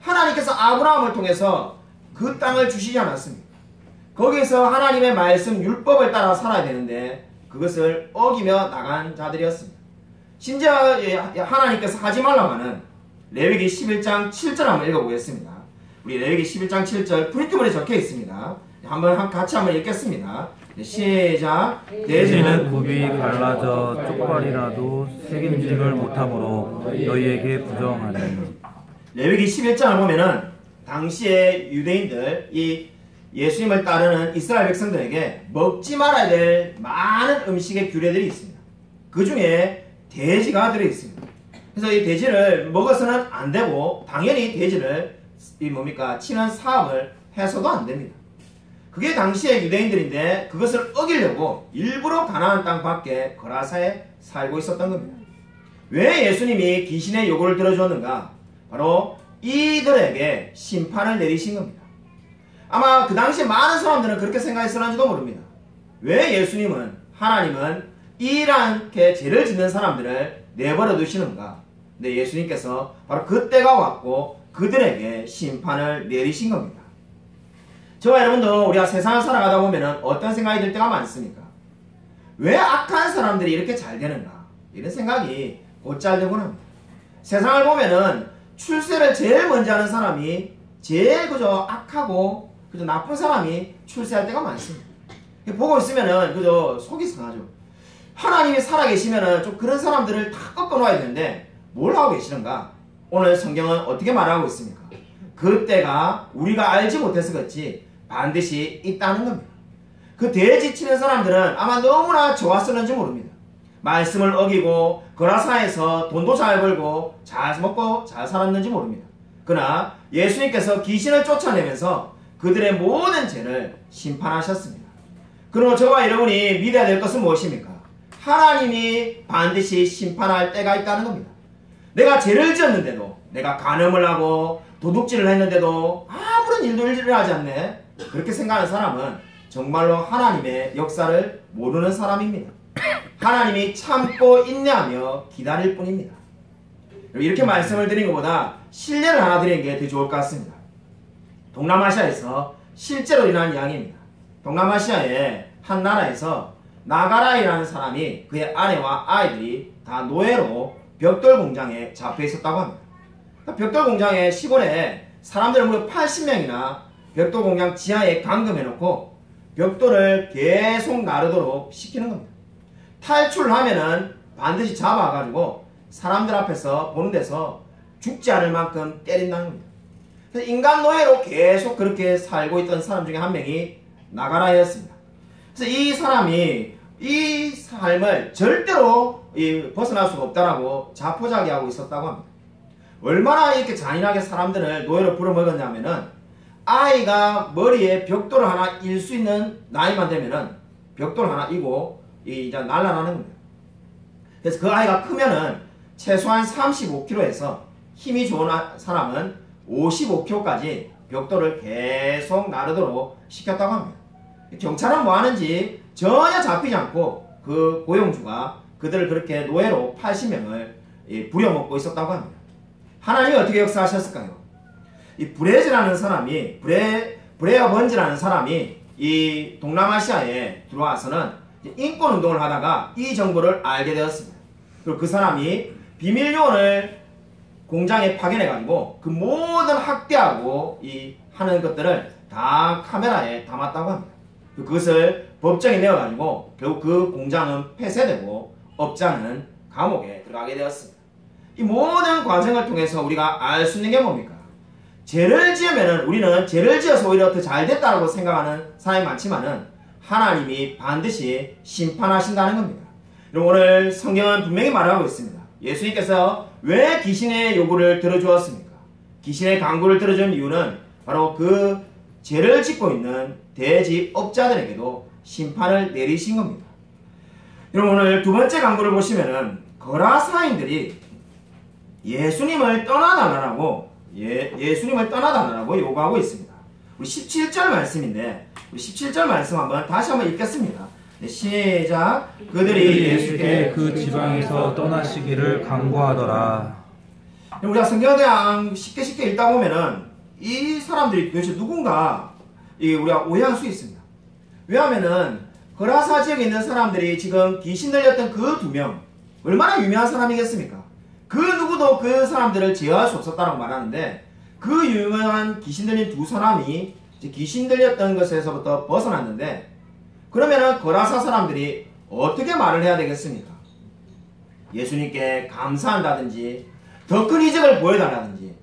하나님께서 아브라함을 통해서 그 땅을 주시지 않았습니다. 거기에서 하나님의 말씀 율법을 따라 살아야 되는데 그것을 어기며 나간 자들이었습니다. 심지어 하나님께서 하지 말라고 하는 레위기 11장 7절 한번 읽어보겠습니다. 우리 레위기 11장 7절 프린트본에 적혀 있습니다. 같이 한번 읽겠습니다. 시작. 돼지는 굽이 갈라져 쪽발이라도 책임짐을 못하므로 너희에게 부정하니. 레위기 11장을 보면은 당시에 유대인들, 이 예수님을 따르는 이스라엘 백성들에게 먹지 말아야 될 많은 음식의 규례들이 있습니다. 그 중에 돼지가 들어있습니다. 그래서 이 돼지를 먹어서는 안 되고, 당연히 돼지를 치는 사업을 해서도 안 됩니다. 그게 당시의 유대인들인데 그것을 어기려고 일부러 가나안 땅 밖에 거라사에 살고 있었던 겁니다. 왜 예수님이 귀신의 요구를 들어주었는가? 바로 이들에게 심판을 내리신 겁니다. 아마 그 당시에 많은 사람들은 그렇게 생각했을는지도 모릅니다. 왜 예수님은, 하나님은 이렇게 죄를 짓는 사람들을 내버려 두시는가? 근데 예수님께서 바로 그때가 왔고 그들에게 심판을 내리신 겁니다. 저와 여러분도 우리가 세상을 살아가다 보면 어떤 생각이 들 때가 많습니까? 왜 악한 사람들이 이렇게 잘 되는가? 이런 생각이 곧잘 되곤 합니다. 세상을 보면은 출세를 제일 먼저 하는 사람이 제일 그저 악하고 그저 나쁜 사람이 출세할 때가 많습니다. 보고 있으면은 그저 속이 상하죠. 하나님이 살아계시면은 좀 그런 사람들을 다 꺾어놓아야 되는데 뭘 하고 계시는가? 오늘 성경은 어떻게 말하고 있습니까? 그때가 우리가 알지 못해서 그렇지 반드시 있다는 겁니다. 그 돼지 치는 사람들은 아마 너무나 좋았었는지 모릅니다. 말씀을 어기고 거라사에서 돈도 잘 벌고 잘 먹고 잘 살았는지 모릅니다. 그러나 예수님께서 귀신을 쫓아내면서 그들의 모든 죄를 심판하셨습니다. 그러므로 저와 여러분이 믿어야 될 것은 무엇입니까? 하나님이 반드시 심판할 때가 있다는 겁니다. 내가 죄를 지었는데도, 내가 간음을 하고 도둑질을 했는데도 아무런 일도 일어나지 않네, 그렇게 생각하는 사람은 정말로 하나님의 역사를 모르는 사람입니다. 하나님이 참고 인내하며 기다릴 뿐입니다. 이렇게 말씀을 드린 것보다 실례를 하나 드리는 게 더 좋을 것 같습니다. 동남아시아에서 실제로 일어난 이야기입니다. 동남아시아의 한 나라에서 나가라이라는 사람이 그의 아내와 아이들이 다 노예로 벽돌 공장에 잡혀 있었다고 합니다. 벽돌 공장의 시골에 사람들을 무려 80명이나 벽돌 공장 지하에 감금해놓고 벽돌을 계속 나르도록 시키는 겁니다. 탈출을 하면은 반드시 잡아가지고 사람들 앞에서 보는 데서 죽지 않을 만큼 때린다는 겁니다. 그래서 인간 노예로 계속 그렇게 살고 있던 사람 중에 한 명이 나가라였습니다. 그래서 이 사람이 이 삶을 절대로 벗어날 수가 없다라고 자포자기하고 있었다고 합니다. 얼마나 이렇게 잔인하게 사람들을 노예로 부려먹었냐면은 아이가 머리에 벽돌을 하나 일 수 있는 나이만 되면은 벽돌을 하나 이고 이제 날아나는 겁니다. 그래서 그 아이가 크면은 최소한 35kg에서 힘이 좋은 사람은 55kg까지 벽돌을 계속 나르도록 시켰다고 합니다. 경찰은 뭐 하는지 전혀 잡히지 않고 그 고용주가 그들을 그렇게 노예로 80명을 부려먹고 있었다고 합니다. 하나님이 어떻게 역사하셨을까요? 이 브레즈라는 사람이, 브레어 번즈라는 사람이 이 동남아시아에 들어와서는 인권운동을 하다가 이 정보를 알게 되었습니다. 그리고 그 사람이 비밀요원을 공장에 파견해가지고 그 모든 학대하고 하는 것들을 다 카메라에 담았다고 합니다. 그것을 법정에 내어가지고 결국 그 공장은 폐쇄되고 업자는 감옥에 들어가게 되었습니다. 이 모든 과정을 통해서 우리가 알 수 있는 게 뭡니까? 죄를 지으면은 우리는 죄를 지어서 오히려 더 잘 됐다고 생각하는 사람이 많지만은 하나님이 반드시 심판하신다는 겁니다. 여러분, 오늘 성경은 분명히 말하고 있습니다. 예수님께서 왜 귀신의 요구를 들어주었습니까? 귀신의 강구를 들어준 이유는 바로 그 죄를 짓고 있는 대지업자들에게도 심판을 내리신 겁니다. 여러분, 오늘 두 번째 강구를 보시면은 거라사인들이 예수님을 떠나달라고 요구하고 있습니다. 우리 17절 말씀인데, 우리 17절 말씀 다시 한번 읽겠습니다. 네, 시작. 그들이 예수께 그 지방에서 떠나시기를 강구하더라. 우리가 성경에 대한 쉽게 읽다 보면은 이 사람들이 도대체 누군가 우리가 오해할 수 있습니다. 왜냐하면은 거라사 지역에 있는 사람들이 지금 귀신 들렸던 그 두 명, 얼마나 유명한 사람이겠습니까? 그 누구도 그 사람들을 제어할 수 없었다고 말하는데, 그 유명한 귀신 들린 두 사람이 귀신 들렸던 것에서부터 벗어났는데, 그러면은 거라사 사람들이 어떻게 말을 해야 되겠습니까? 예수님께 감사한다든지, 더 큰 이적을 보여달라든지,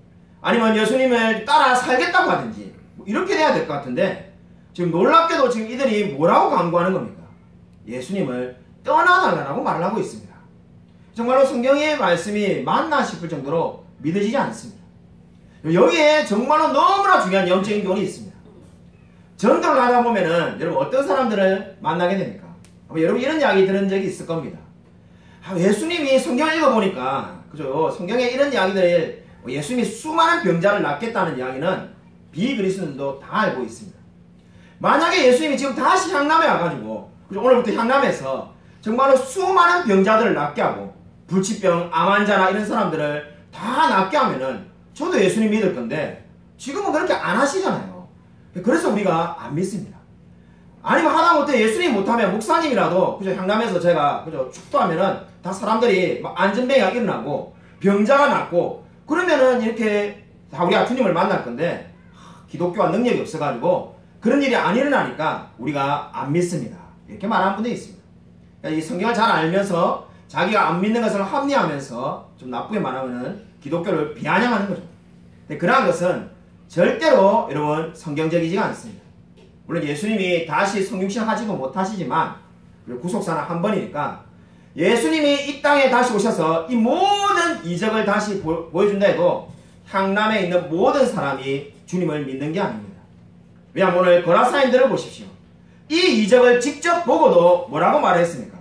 아니면 예수님을 따라 살겠다고 하든지, 이렇게 돼야 될 것 같은데, 지금 놀랍게도 지금 이들이 뭐라고 강구하는 겁니까? 예수님을 떠나달라고 말을 하고 있습니다. 정말로 성경의 말씀이 맞나 싶을 정도로 믿어지지 않습니다. 여기에 정말로 너무나 중요한 영적인 교훈이 있습니다. 전도를 하다 보면은 여러분 어떤 사람들을 만나게 됩니까? 여러분 이런 이야기 들은 적이 있을 겁니다. 예수님이 성경을 읽어보니까, 그죠? 성경에 이런 이야기들, 예수님이 수많은 병자를 낫겠다는 이야기는 비그리스도인도 다 알고 있습니다. 만약에 예수님이 지금 다시 향남에 와가지고, 그죠? 오늘부터 향남에서 정말로 수많은 병자들을 낫게 하고, 불치병, 암 환자나 이런 사람들을 다 낫게 하면은 저도 예수님 믿을 건데, 지금은 그렇게 안 하시잖아요. 그래서 우리가 안 믿습니다. 아니면 하다못해 예수님 못하면 목사님이라도, 그죠? 향남에서 제가, 그죠? 축도하면은 다 사람들이 막 안전병이가 일어나고, 병자가 낫고, 그러면은 이렇게 다 우리가 주님을 만날 건데, 기독교와 능력이 없어가지고 그런 일이 안 일어나니까 우리가 안 믿습니다. 이렇게 말하는 분들이 있습니다. 그러니까 이 성경을 잘 알면서 자기가 안 믿는 것을 합리화하면서 좀 나쁘게 말하면은 기독교를 비아냥하는 거죠. 근데 그러한 것은 절대로 여러분 성경적이지가 않습니다. 물론 예수님이 다시 성육신 하지도 못하시지만, 구속사는 한 번이니까 예수님이 이 땅에 다시 오셔서 이 모든 이적을 다시 보여준다 해도 향남에 있는 모든 사람이 주님을 믿는 게 아닙니다. 왜냐하면 오늘 거라사인들을 보십시오. 이 이적을 직접 보고도 뭐라고 말했습니까?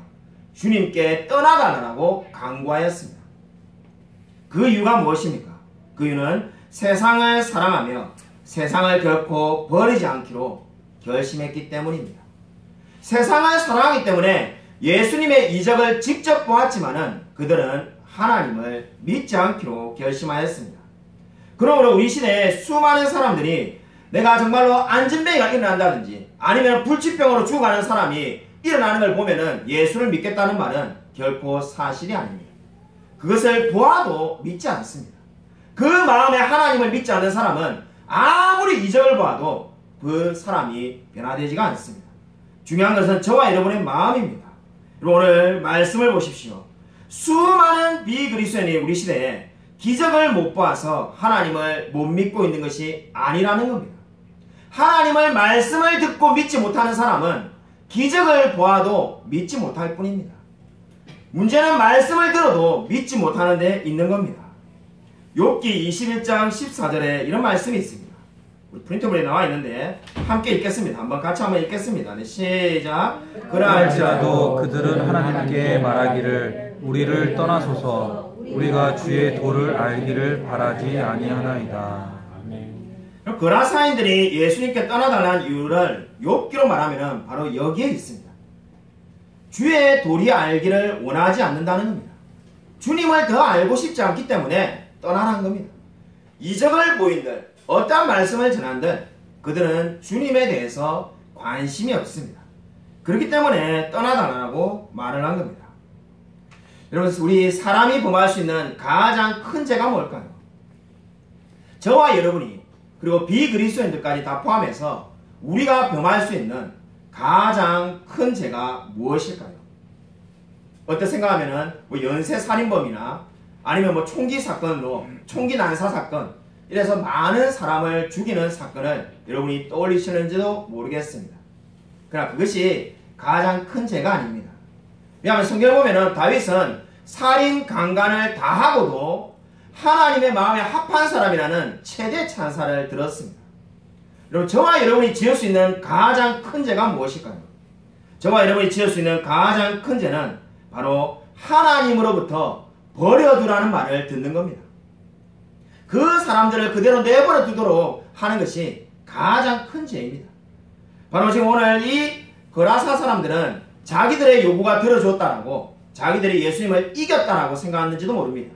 주님께 떠나가라고 강구하였습니다. 그 이유가 무엇입니까? 그 이유는 세상을 사랑하며 세상을 결코 버리지 않기로 결심했기 때문입니다. 세상을 사랑하기 때문에 예수님의 이적을 직접 보았지만은 그들은 하나님을 믿지 않기로 결심하였습니다. 그러므로 우리 시대에 수많은 사람들이 내가 정말로 안진뱅이가 일어난다든지 아니면 불치병으로 죽어가는 사람이 일어나는 걸 보면은 예수를 믿겠다는 말은 결코 사실이 아닙니다. 그것을 보아도 믿지 않습니다. 그 마음에 하나님을 믿지 않는 사람은 아무리 이적을 보아도 그 사람이 변화되지가 않습니다. 중요한 것은 저와 여러분의 마음입니다. 오늘 말씀을 보십시오. 수많은 비그리스도인이 우리 시대에 기적을 못 보아서 하나님을 못 믿고 있는 것이 아니라는 겁니다. 하나님을 말씀을 듣고 믿지 못하는 사람은 기적을 보아도 믿지 못할 뿐입니다. 문제는 말씀을 들어도 믿지 못하는 데 있는 겁니다. 욥기 21장 14절에 이런 말씀이 있습니다. 우리 프린터블에 나와 있는데 함께 읽겠습니다. 같이 한번 읽겠습니다. 네, 시작. 그러할지라도 그들은 하나님께 말하기를 우리를 떠나소서 우리가 주의 도를 알기를 바라지 아니하나이다. 거라사인들이 예수님께 떠나달라는 이유를 욥기로 말하면 바로 여기에 있습니다. 주의 도리 알기를 원하지 않는다는 겁니다. 주님을 더 알고 싶지 않기 때문에 떠나라는 겁니다. 이적을 보인들, 어떠한 말씀을 전한들 그들은 주님에 대해서 관심이 없습니다. 그렇기 때문에 떠나달라고 말을 한 겁니다. 여러분, 우리 사람이 범할 수 있는 가장 큰 죄가 뭘까요? 저와 여러분이 그리고 비그리스도인들까지 다 포함해서 우리가 범할 수 있는 가장 큰 죄가 무엇일까요? 어떻게 생각하면은 뭐 연쇄살인범이나 아니면 뭐 총기 사건으로 총기 난사 사건 이래서 많은 사람을 죽이는 사건을 여러분이 떠올리시는지도 모르겠습니다. 그러나 그것이 가장 큰 죄가 아닙니다. 왜냐하면 성경을 보면은 다윗은 살인 강간을 다 하고도 하나님의 마음에 합한 사람이라는 최대 찬사를 들었습니다. 여러분, 저와 여러분이 지을 수 있는 가장 큰 죄가 무엇일까요? 저와 여러분이 지을 수 있는 가장 큰 죄는 바로 하나님으로부터 버려두라는 말을 듣는 겁니다. 그 사람들을 그대로 내버려 두도록 하는 것이 가장 큰 죄입니다. 바로 지금 오늘 이 거라사 사람들은 자기들의 요구가 들어줬다라고 자기들이 예수님을 이겼다라고 생각했는지도 모릅니다.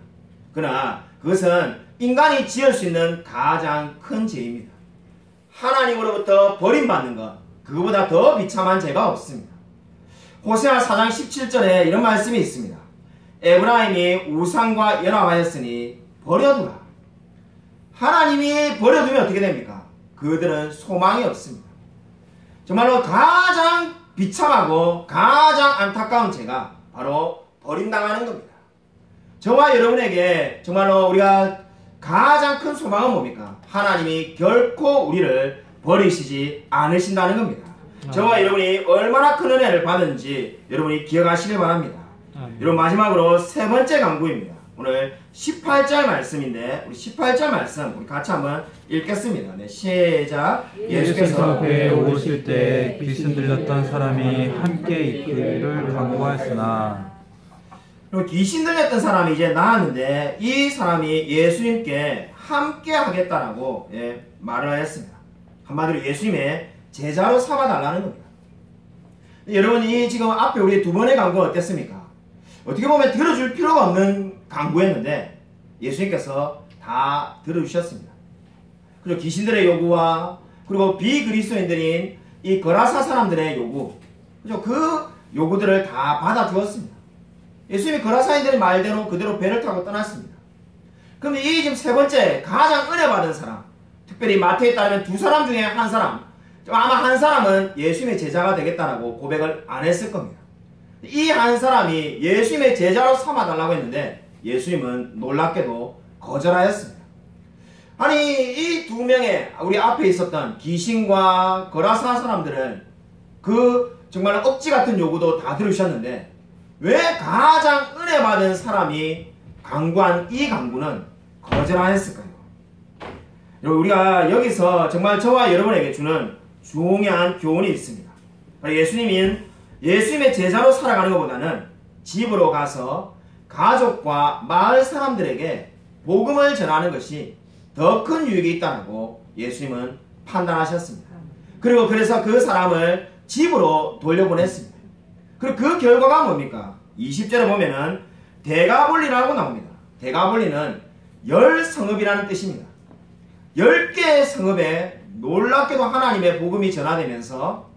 그러나 그것은 인간이 지을 수 있는 가장 큰 죄입니다. 하나님으로부터 버림받는 것, 그거보다 더 비참한 죄가 없습니다. 호세아 4장 17절에 이런 말씀이 있습니다. 에브라임이 우상과 연합하였으니 버려두라. 하나님이 버려두면 어떻게 됩니까? 그들은 소망이 없습니다. 정말로 가장 비참하고 가장 안타까운 죄가 바로 버림당하는 겁니다. 저와 여러분에게 정말로 우리가 가장 큰 소망은 뭡니까? 하나님이 결코 우리를 버리시지 않으신다는 겁니다. 저와 여러분이 얼마나 큰 은혜를 받은지 여러분이 기억하시길 바랍니다. 여러분, 마지막으로 세 번째 강구입니다. 오늘 18절 말씀인데 우리 18절 말씀 우리 같이 한번 읽겠습니다. 네, 시작. 예수께서 배에 오실 때 귀신 들렸던 사람이 함께 있기를 강구하였으나 귀신 들렸던 사람이 이제 나았는데 이 사람이 예수님께 함께 하겠다라고 말을 하였습니다. 한마디로 예수님의 제자로 삼아달라는 겁니다. 여러분이 지금 앞에 우리 두 번의 강구가 어땠습니까? 어떻게 보면 들어줄 필요가 없는 강구였는데 예수님께서 다 들어주셨습니다. 그리고 귀신들의 요구와 그리고 비그리스도인들인 이 거라사 사람들의 요구, 그죠? 그 요구들을 다 받아주었습니다. 예수님이 거라사인들의 말대로 그대로 배를 타고 떠났습니다. 그런데 이 지금 세 번째 가장 은혜 받은 사람, 특별히 마태에 따르면 두 사람 중에 한 사람, 아마 한 사람은 예수님의 제자가 되겠다라고 고백을 안 했을 겁니다. 이 한 사람이 예수님의 제자로 삼아달라고 했는데 예수님은 놀랍게도 거절하였습니다. 아니, 이 두 명의 우리 앞에 있었던 귀신과 거라사 사람들은 그 정말 억지 같은 요구도 다 들으셨는데 왜 가장 은혜 받은 사람이 강구한 이 강구는 거절하였을까요? 여러분, 우리가 여기서 정말 저와 여러분에게 주는 중요한 교훈이 있습니다. 예수님의 제자로 살아가는 것보다는 집으로 가서 가족과 마을 사람들에게 복음을 전하는 것이 더 큰 유익이 있다고 예수님은 판단하셨습니다. 그리고 그래서 그 사람을 집으로 돌려보냈습니다. 그리고 그 결과가 뭡니까? 20절에 보면은 데가볼리라고 나옵니다. 데가볼리는 10성읍이라는 뜻입니다. 10개의 성읍에 놀랍게도 하나님의 복음이 전하되면서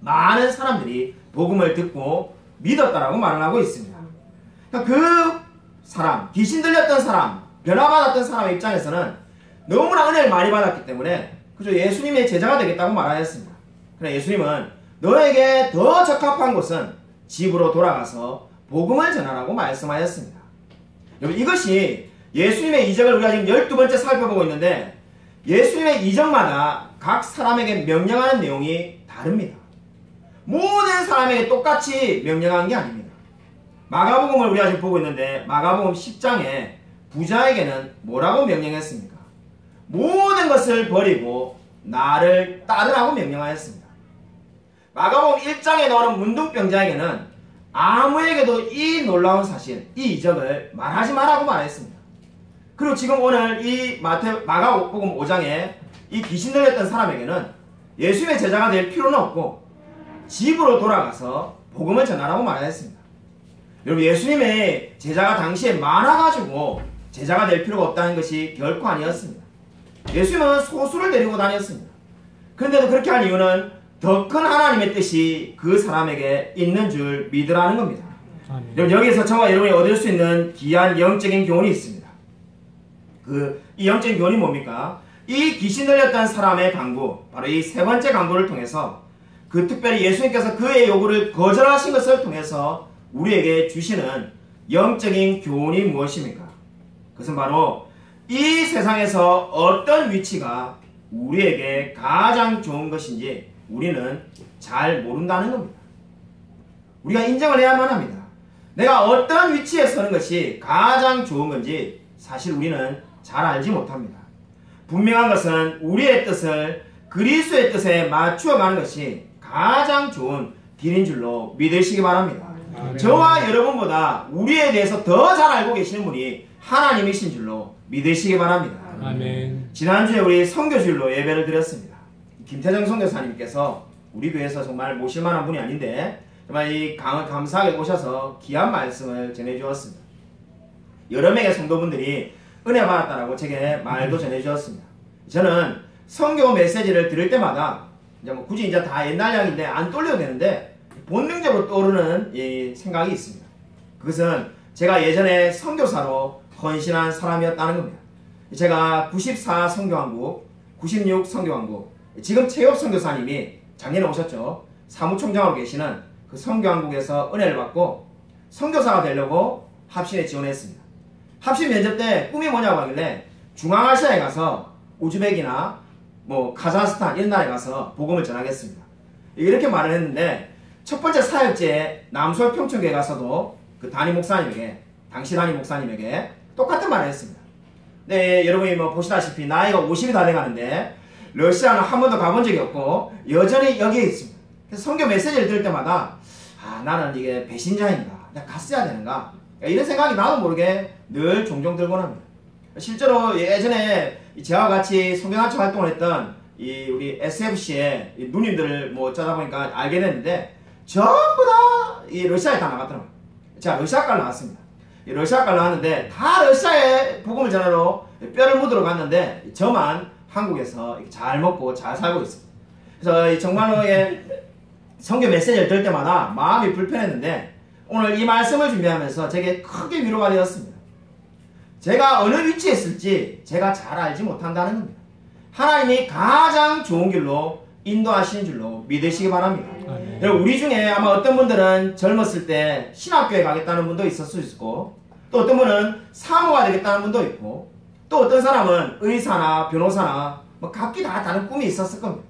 많은 사람들이 복음을 듣고 믿었다라고 말을 하고 있습니다. 그러니까 그 사람, 귀신 들렸던 사람, 변화받았던 사람의 입장에서는 너무나 은혜를 많이 받았기 때문에 그저 예수님의 제자가 되겠다고 말하였습니다. 그러나 예수님은 너에게 더 적합한 곳은 집으로 돌아가서 복음을 전하라고 말씀하였습니다. 여러분, 이것이 예수님의 이적을 우리가 지금 12번째 살펴보고 있는데 예수님의 이적마다 각 사람에게 명령하는 내용이 다릅니다. 모든 사람에게 똑같이 명령한 게 아닙니다. 마가복음을 우리가 지금 보고 있는데 마가복음 10장에 부자에게는 뭐라고 명령했습니까? 모든 것을 버리고 나를 따르라고 명령하였습니다. 마가복음 1장에 나오는 문둥병자에게는 아무에게도 이 놀라운 사실, 이 이적을 말하지 말라고 말했습니다. 그리고 지금 오늘 이 마가복음 5장에 이 귀신 들렸던 사람에게는 예수님의 제자가 될 필요는 없고 집으로 돌아가서 복음을 전하라고 말했습니다. 여러분, 예수님의 제자가 당시에 많아가지고 제자가 될 필요가 없다는 것이 결코 아니었습니다. 예수님은 소수를 데리고 다녔습니다. 그런데도 그렇게 한 이유는 더 큰 하나님의 뜻이 그 사람에게 있는 줄 믿으라는 겁니다. 여러분, 여기에서 저와 여러분이 얻을 수 있는 귀한 영적인 교훈이 있습니다. 이 영적인 교훈이 뭡니까? 이 귀신 들렸던 사람의 강구, 바로 이 세 번째 강구를 통해서 특별히 예수님께서 그의 요구를 거절하신 것을 통해서 우리에게 주시는 영적인 교훈이 무엇입니까? 그것은 바로 이 세상에서 어떤 위치가 우리에게 가장 좋은 것인지 우리는 잘 모른다는 겁니다. 우리가 인정을 해야만 합니다. 내가 어떤 위치에 서는 것이 가장 좋은 건지 사실 우리는 잘 알지 못합니다. 분명한 것은 우리의 뜻을 그리스도의 뜻에 맞추어가는 것이 가장 좋은 길인 줄로 믿으시기 바랍니다. 저와 여러분보다 우리에 대해서 더 잘 알고 계시는 분이 하나님이신 줄로 믿으시기 바랍니다. 아멘. 지난주에 우리 선교주일로 예배를 드렸습니다. 김태정 선교사님께서 우리 교회에서 정말 모실만한 분이 아닌데 정말 이 감사하게 오셔서 귀한 말씀을 전해주었습니다. 여러 명의 성도분들이 은혜 받았다라고 제게 말도 전해주었습니다. 저는 선교 메시지를 들을 때마다 이제 굳이 이제 다 옛날 이야기인데 안 떠올려도 되는데 본능적으로 떠오르는 이 생각이 있습니다. 그것은 제가 예전에 선교사로 헌신한 사람이었다는 겁니다. 제가 94 선교왕국, 96 선교왕국, 지금 최엽 선교사님이 작년에 오셨죠. 사무총장으로 계시는 그 선교왕국에서 은혜를 받고 선교사가 되려고 합신에 지원했습니다. 합신 면접 때 꿈이 뭐냐고 하길래 중앙아시아에 가서 우즈벡이나 카자흐스탄 이런 나라에 가서 복음을 전하겠습니다. 이렇게 말을 했는데 첫 번째 사역지에 남서울 평촌교회 가서도 그 당시 담임 목사님에게 똑같은 말을 했습니다. 네, 여러분이 보시다시피 나이가 50이 다 돼가는데 러시아는 한 번도 가본 적이 없고 여전히 여기에 있습니다. 그래서 선교 메시지를 들을 때마다 나는 이게 배신자인가? 내가 갔어야 되는가? 이런 생각이 나도 모르게 늘 종종 들곤 합니다. 실제로 예전에 저와 같이 선교단체 활동을 했던 우리 SFC의 누님들을 찾아보니까 알게 됐는데 전부 다 이 러시아에 다 나갔더라고요. 제가 러시아까지 나왔습니다. 러시아까지 나왔는데 다 러시아에 복음을 전하러 뼈를 묻으러 갔는데 저만 한국에서 잘 먹고 잘 살고 있습니다. 그래서 정말로 선교 메시지를 들을 때마다 마음이 불편했는데 오늘 이 말씀을 준비하면서 제게 크게 위로가 되었습니다. 제가 어느 위치에 있을지 제가 잘 알지 못한다는 겁니다. 하나님이 가장 좋은 길로 인도하시는 줄로 믿으시기 바랍니다. 여러분, 우리 중에 아마 어떤 분들은 젊었을 때 신학교에 가겠다는 분도 있을 수 있고 또 어떤 분은 사모가 되겠다는 분도 있고 또 어떤 사람은 의사나 변호사나 각기 다 다른 꿈이 있었을 겁니다.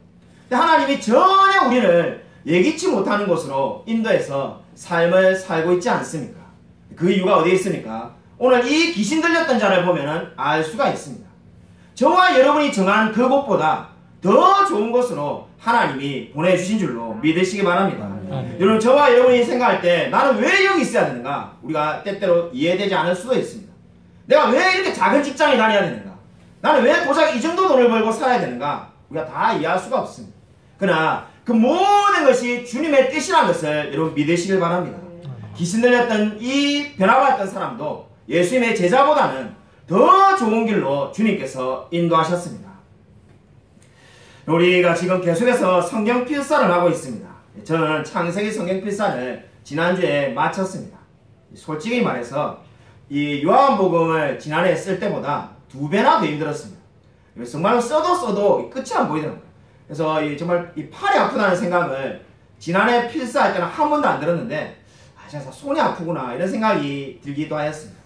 근데 하나님이 전혀 우리를 예기치 못하는 곳으로 인도해서 삶을 살고 있지 않습니까? 그 이유가 어디에 있습니까? 오늘 이 귀신 들렸던 자를 보면 알 수가 있습니다. 저와 여러분이 정한 그곳보다 더 좋은 곳으로 하나님이 보내주신 줄로 믿으시기 바랍니다. 여러분, 저와 여러분이 생각할 때 나는 왜 여기 있어야 되는가? 우리가 때때로 이해되지 않을 수도 있습니다. 내가 왜 이렇게 작은 직장에 다녀야 되는가? 나는 왜 고작 이 정도 돈을 벌고 살아야 되는가? 우리가 다 이해할 수가 없습니다. 그러나 그 모든 것이 주님의 뜻이라는 것을 여러분 믿으시길 바랍니다. 귀신 들렸던 이 변화받았던 사람도 예수님의 제자보다는 더 좋은 길로 주님께서 인도하셨습니다. 우리가 지금 계속해서 성경 필사를 하고 있습니다. 저는 창세기 성경 필사를 지난주에 마쳤습니다. 솔직히 말해서 이 요한복음을 지난해 쓸 때보다 2배나 더 힘들었습니다. 정말로 써도 끝이 안 보이더라고요. 그래서 정말 이 팔이 아프다는 생각을 지난해 필사할 때는 한 번도 안 들었는데 진짜 손이 아프구나 이런 생각이 들기도 하였습니다.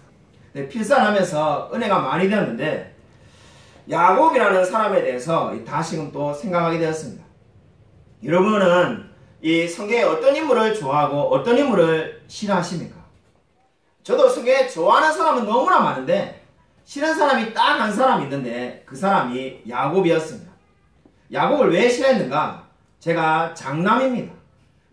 필사를 하면서 은혜가 많이 되었는데 야곱이라는 사람에 대해서 다시금 또 생각하게 되었습니다. 여러분은 이 성경에 어떤 인물을 좋아하고 어떤 인물을 싫어하십니까? 저도 성경에 좋아하는 사람은 너무나 많은데 싫은 사람이 딱 한 사람이 있는데 그 사람이 야곱이었습니다. 야곱을 왜 싫어했는가? 제가 장남입니다.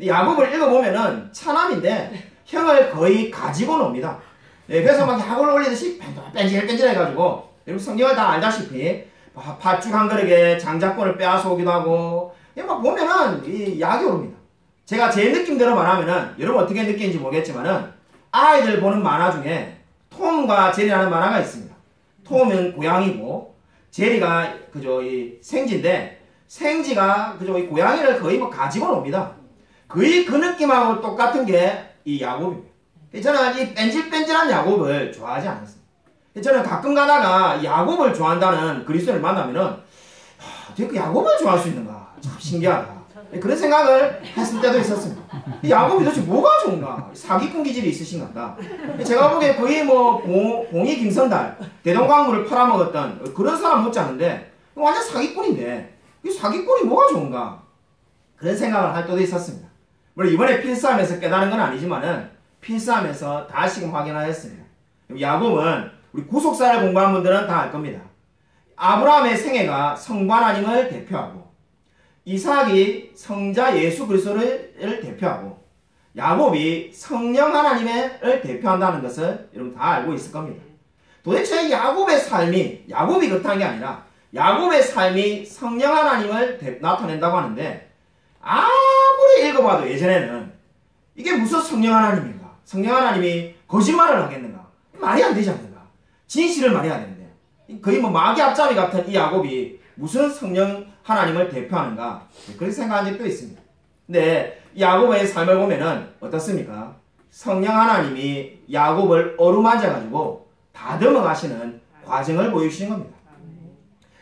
야곱을 읽어보면은 차남인데 형을 거의 가지고 놉니다. 그래서 막 약을 올리듯이 뺀질뺀질해가지고 여러분 성경을 다 알다시피 팥죽 한 그릇에 장자권을 빼앗아 오기도 하고 막 보면은 이 약이 오릅니다. 제가 제 느낌대로 말하면은 여러분 어떻게 느끼는지 모르겠지만은 아이들 보는 만화 중에 톰과 제리라는 만화가 있습니다. 톰은 고양이고 제리가 그저 이 생지인데 생지가 그저 이 고양이를 거의 뭐 가지고 놉니다. 거의 그 느낌하고 똑같은 게 이 야곱입니다. 저는 이 뺀질뺀질한 야곱을 좋아하지 않았습니다. 저는 가끔 가다가 야곱을 좋아한다는 그리스도인을 만나면은 어떻게 그 야곱을 좋아할 수 있는가? 참 신기하다. 그런 생각을 했을 때도 있었습니다. 이 야곱이 도대체 뭐가 좋은가? 사기꾼 기질이 있으신가 보다. 제가 보기에 거의 뭐 봉이 김선달, 대동강물을 팔아먹었던 그런 사람 못지않은데 완전 사기꾼인데 이 사기꾼이 뭐가 좋은가? 그런 생각을 할 때도 있었습니다. 물론 이번에 필사하면서 깨달은 건 아니지만은 필사하면서 다시금 확인하였습니다. 야곱은 우리 구속사를 공부한 분들은 다 알 겁니다. 아브라함의 생애가 성부 하나님을 대표하고 이삭이 성자 예수 그리스도를 대표하고 야곱이 성령 하나님을 대표한다는 것을 여러분 다 알고 있을 겁니다. 도대체 야곱의 삶이 야곱이 그렇다는 게 아니라 야곱의 삶이 성령 하나님을 나타낸다고 하는데 아무리 읽어봐도 예전에는 이게 무슨 성령 하나님인가? 성령 하나님이 거짓말을 하겠는가? 말이 안 되지 않는가? 진실을 말해야 되는데 거의 뭐 마귀 앞잡이 같은 이 야곱이 무슨 성령 하나님을 대표하는가? 그렇게 생각한 적도 있습니다. 근데 야곱의 삶을 보면은 어떻습니까? 성령 하나님이 야곱을 어루만져가지고 다듬어 가시는 과정을 보여주시는 겁니다.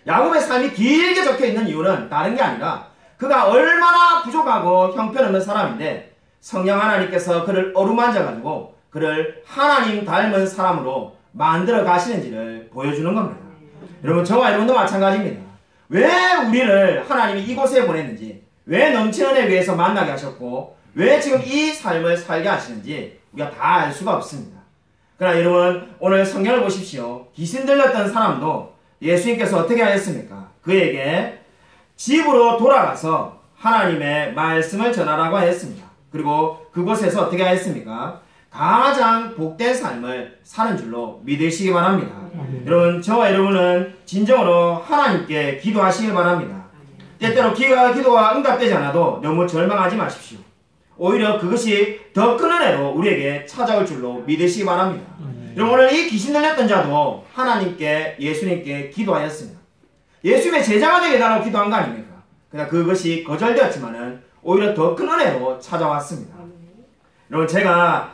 야곱의 삶이 길게 적혀있는 이유는 다른 게 아니라 그가 얼마나 부족하고 형편없는 사람인데 성령 하나님께서 그를 어루만져가지고 그를 하나님 닮은 사람으로 만들어 가시는지를 보여주는 겁니다. 여러분 저와 여러분도 마찬가지입니다. 왜 우리를 하나님이 이곳에 보냈는지 왜 넘치는 은혜에 위해서 만나게 하셨고 왜 지금 이 삶을 살게 하시는지 우리가 다 알 수가 없습니다. 그러나 여러분 오늘 성경을 보십시오. 귀신 들렸던 사람도 예수님께서 어떻게 하셨습니까? 그에게 집으로 돌아가서 하나님의 말씀을 전하라고 하였습니다. 그리고 그곳에서 어떻게 하였습니까? 가장 복된 삶을 사는 줄로 믿으시기 바랍니다. 여러분 저와 여러분은 진정으로 하나님께 기도하시길 바랍니다. 때때로 기도가 응답되지 않아도 너무 절망하지 마십시오. 오히려 그것이 더 큰 은혜로 우리에게 찾아올 줄로 믿으시기 바랍니다. 여러분 오늘 이 귀신 들렸던 자도 하나님께 예수님께 기도하였습니다. 예수님의 제자가 되게 달라고 기도한 거 아닙니까? 그러나 그것이 거절되었지만은 오히려 더 큰 은혜로 찾아왔습니다. 여러분 제가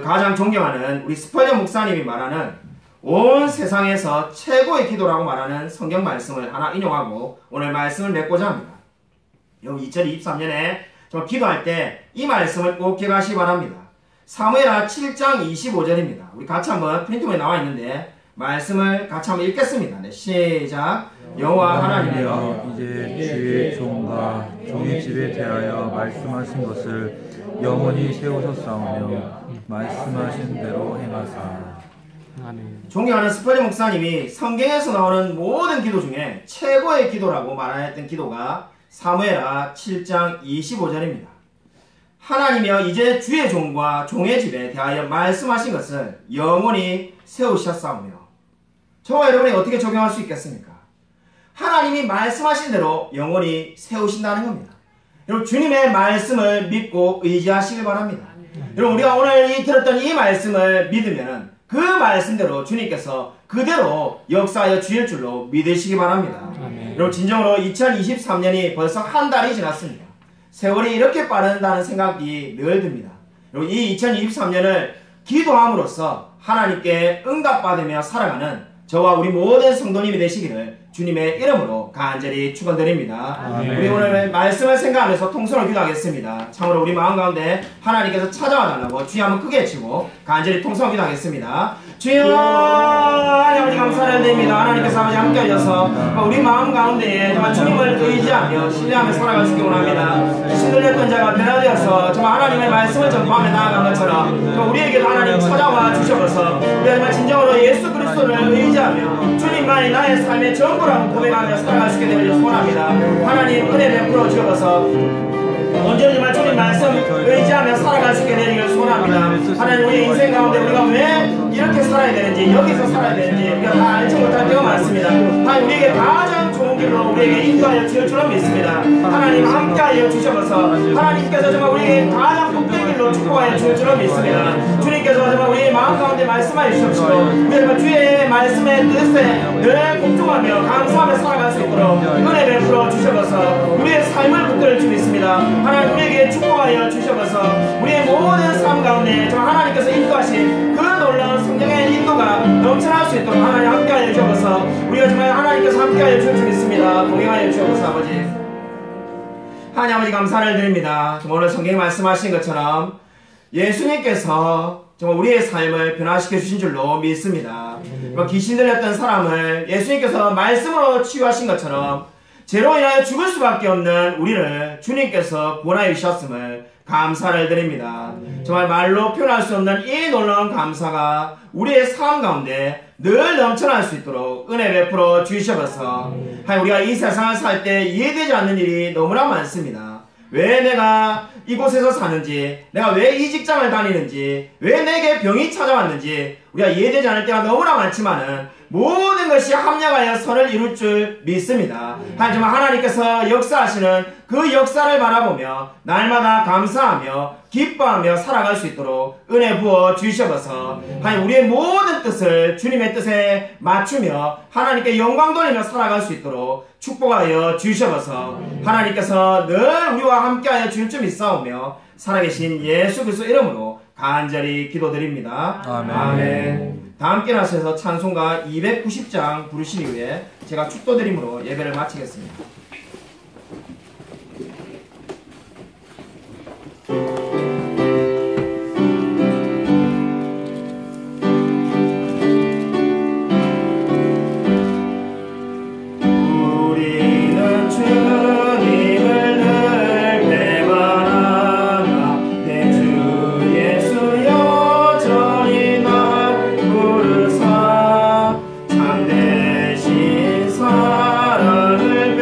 가장 존경하는 우리 스펄전 목사님이 말하는 온 세상에서 최고의 기도라고 말하는 성경 말씀을 하나 인용하고 오늘 말씀을 맺고자 합니다. 여러분 2023년에 저 기도할 때 이 말씀을 꼭 기억하시기 바랍니다. 사무엘하 7장 25절입니다. 우리 같이 한번 프린트본에 나와 있는데 말씀을 같이 한번 읽겠습니다. 네, 시작. 여호와 하나님이여 이제 주의 종과 종의 집에 대하여 말씀하신 것을 영원히 세우셨사오며 말씀하신 대로 행하사. 존경하는 스퍼전 목사님이 성경에서 나오는 모든 기도 중에 최고의 기도라고 말하였던 기도가 사무엘하 7장 25절입니다. 하나님이여 이제 주의 종과 종의 집에 대하여 말씀하신 것을 영원히 세우셨사오며. 저와 여러분이 어떻게 적용할 수 있겠습니까? 하나님이 말씀하신 대로 영원히 세우신다는 겁니다. 여러분 주님의 말씀을 믿고 의지하시길 바랍니다. 여러분 우리가 오늘 들었던 이 말씀을 믿으면 그 말씀대로 주님께서 그대로 역사하여 주실 줄로 믿으시기 바랍니다. 여러분 진정으로 2023년이 벌써 한 달이 지났습니다. 세월이 이렇게 빠른다는 생각이 늘 듭니다. 여러분 이 2023년을 기도함으로써 하나님께 응답받으며 살아가는 저와 우리 모든 성도님이 되시기를 주님의 이름으로 간절히 축원드립니다. 우리 오늘 말씀을 생각하면서 통성을 기도하겠습니다. 참으로 우리 마음 가운데 하나님께서 찾아와 달라고 주여 한번 크게 외치고 간절히 통성을 기도하겠습니다. 주여 아버지 감사를 드립니다. 하나님께서 아버지 함께 하셔서 우리 마음 가운데에 정말 주님을 의지하며 신뢰하며 살아갈 수 있게 원합니다. 신들렸던 자가 변화되어서 정말 하나님의 말씀을 전파하며 나아간 것처럼 우리에게도 하나님 찾아와 주셔서 우리 정말 진정으로 예수 그리스도를 의지하며 주님만이 나의 삶의 전부라고 고백하며 살아갈 수 있게 되기를 소원합니다. 하나님 은혜 베풀어 주셔서 언제든지 정말 주님 말씀 의지하며 살아갈 수 있게 되기를 소원합니다. 하나님 우리 인생 가운데 우리가 왜 이렇게 살아야 되는지 여기서 살아야 되는지 우리가 다 알지 못할 때가 많습니다. 하나님 우리에게 가장 좋은 길로 우리에게 인도하여 주실 줄로 믿습니다. 하나님 함께하여 주셔서 하나님께서 정말 우리에게 가장 복된 길로 축복하여 주실 줄로 믿습니다. 주님께서 정말 우리 마음 가운데 말씀하여 주십시오. 우리 정말 주의 말씀의 뜻에 늘 복종하며 감사하며 살아갈 수 있도록 은혜 베풀어 주셔서 우리의 삶을 붙들어 주 믿습니다. 하나님 우리에게 축복하여 주셔서 우리의 모든 삶 가운데 정말 하나님께서 인도하신 그 놀라운 성령의 인도가 넘쳐날 수 있도록 하나님 함께하여 주셔서 우리가 정말 하나님께서 함께하여 주실 줄 믿습니다. 동행하여 주셔서 아버지 하나님 아버지 감사를 드립니다. 정말 오늘 성경에 말씀하신 것처럼 예수님께서 정말 우리의 삶을 변화시켜 주신 줄로 믿습니다. 귀신 들렸던 사람을 예수님께서 말씀으로 치유하신 것처럼 죄로 인하여 죽을 수밖에 없는 우리를 주님께서 구원하여 주셨음을 감사를 드립니다. 정말 말로 표현할 수 없는 이 놀라운 감사가 우리의 삶 가운데 늘 넘쳐날 수 있도록 은혜 베풀어 주셔서 우리가 이 세상을 살 때 이해되지 않는 일이 너무나 많습니다. 왜 내가 이곳에서 사는지, 내가 왜 이 직장을 다니는지, 왜 내게 병이 찾아왔는지 우리가 이해되지 않을 때가 너무나 많지만은 모든 것이 합력하여 선을 이룰 줄 믿습니다. 하지만 하나님께서 역사하시는 그 역사를 바라보며 날마다 감사하며 기뻐하며 살아갈 수 있도록 은혜 부어 주셔서 우리의 모든 뜻을 주님의 뜻에 맞추며 하나님께 영광 돌리며 살아갈 수 있도록 축복하여 주셔서 하나님께서 늘 우리와 함께하여 주실 줄 믿사오며 살아계신 예수 그리스도 이름으로 간절히 기도드립니다. 아멘. 다 함께 나서서 찬송가 290장 부르신 이후에 제가 축도드림으로 예배를 마치겠습니다. 우리는 주님을 늘 배반하나 내 주 예수 여전히 날 부르사 참되신 사랑을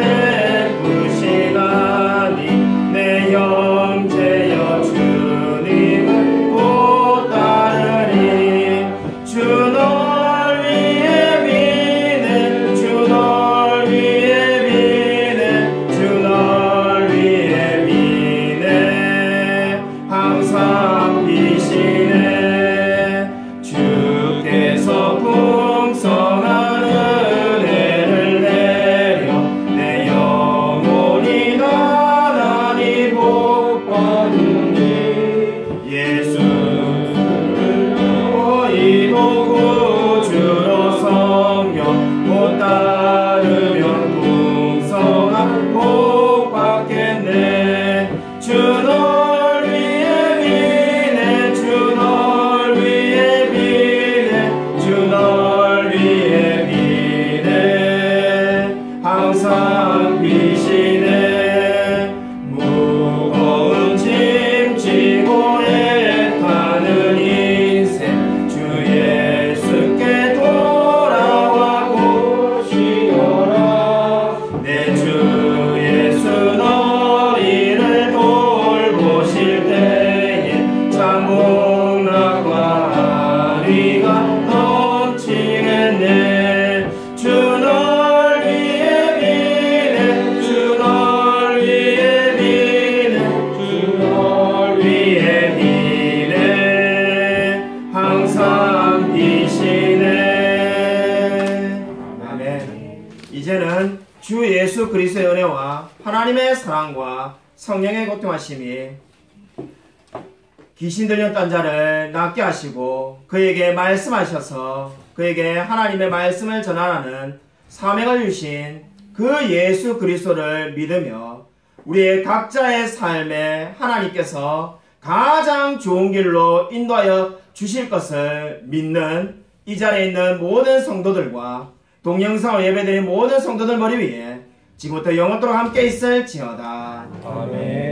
베푸시나니 내 영제여 주님을 곧 따르리. 주 널 위해 비네 주 널 위해 비네 주 널 위해 비네 항상 비시네. 주께서 풍성한 은혜를 내려 내 영혼이 나란히 복 받으니 예수를 너희도 구주로 섬겨 못 따르면 풍성한 복 받겠네. 주 널 위해 비네 주 하나님의 사랑과 성령의 고통하심이 귀신 들렸던 자를 낫게 하시고 그에게 말씀하셔서 그에게 하나님의 말씀을 전하라는 사명을 주신 그 예수 그리스도를 믿으며 우리의 각자의 삶에 하나님께서 가장 좋은 길로 인도하여 주실 것을 믿는 이 자리에 있는 모든 성도들과 동영상을 예배드린 모든 성도들 머리 위에 지금부터 영원토록 함께 있을지어다. 아멘.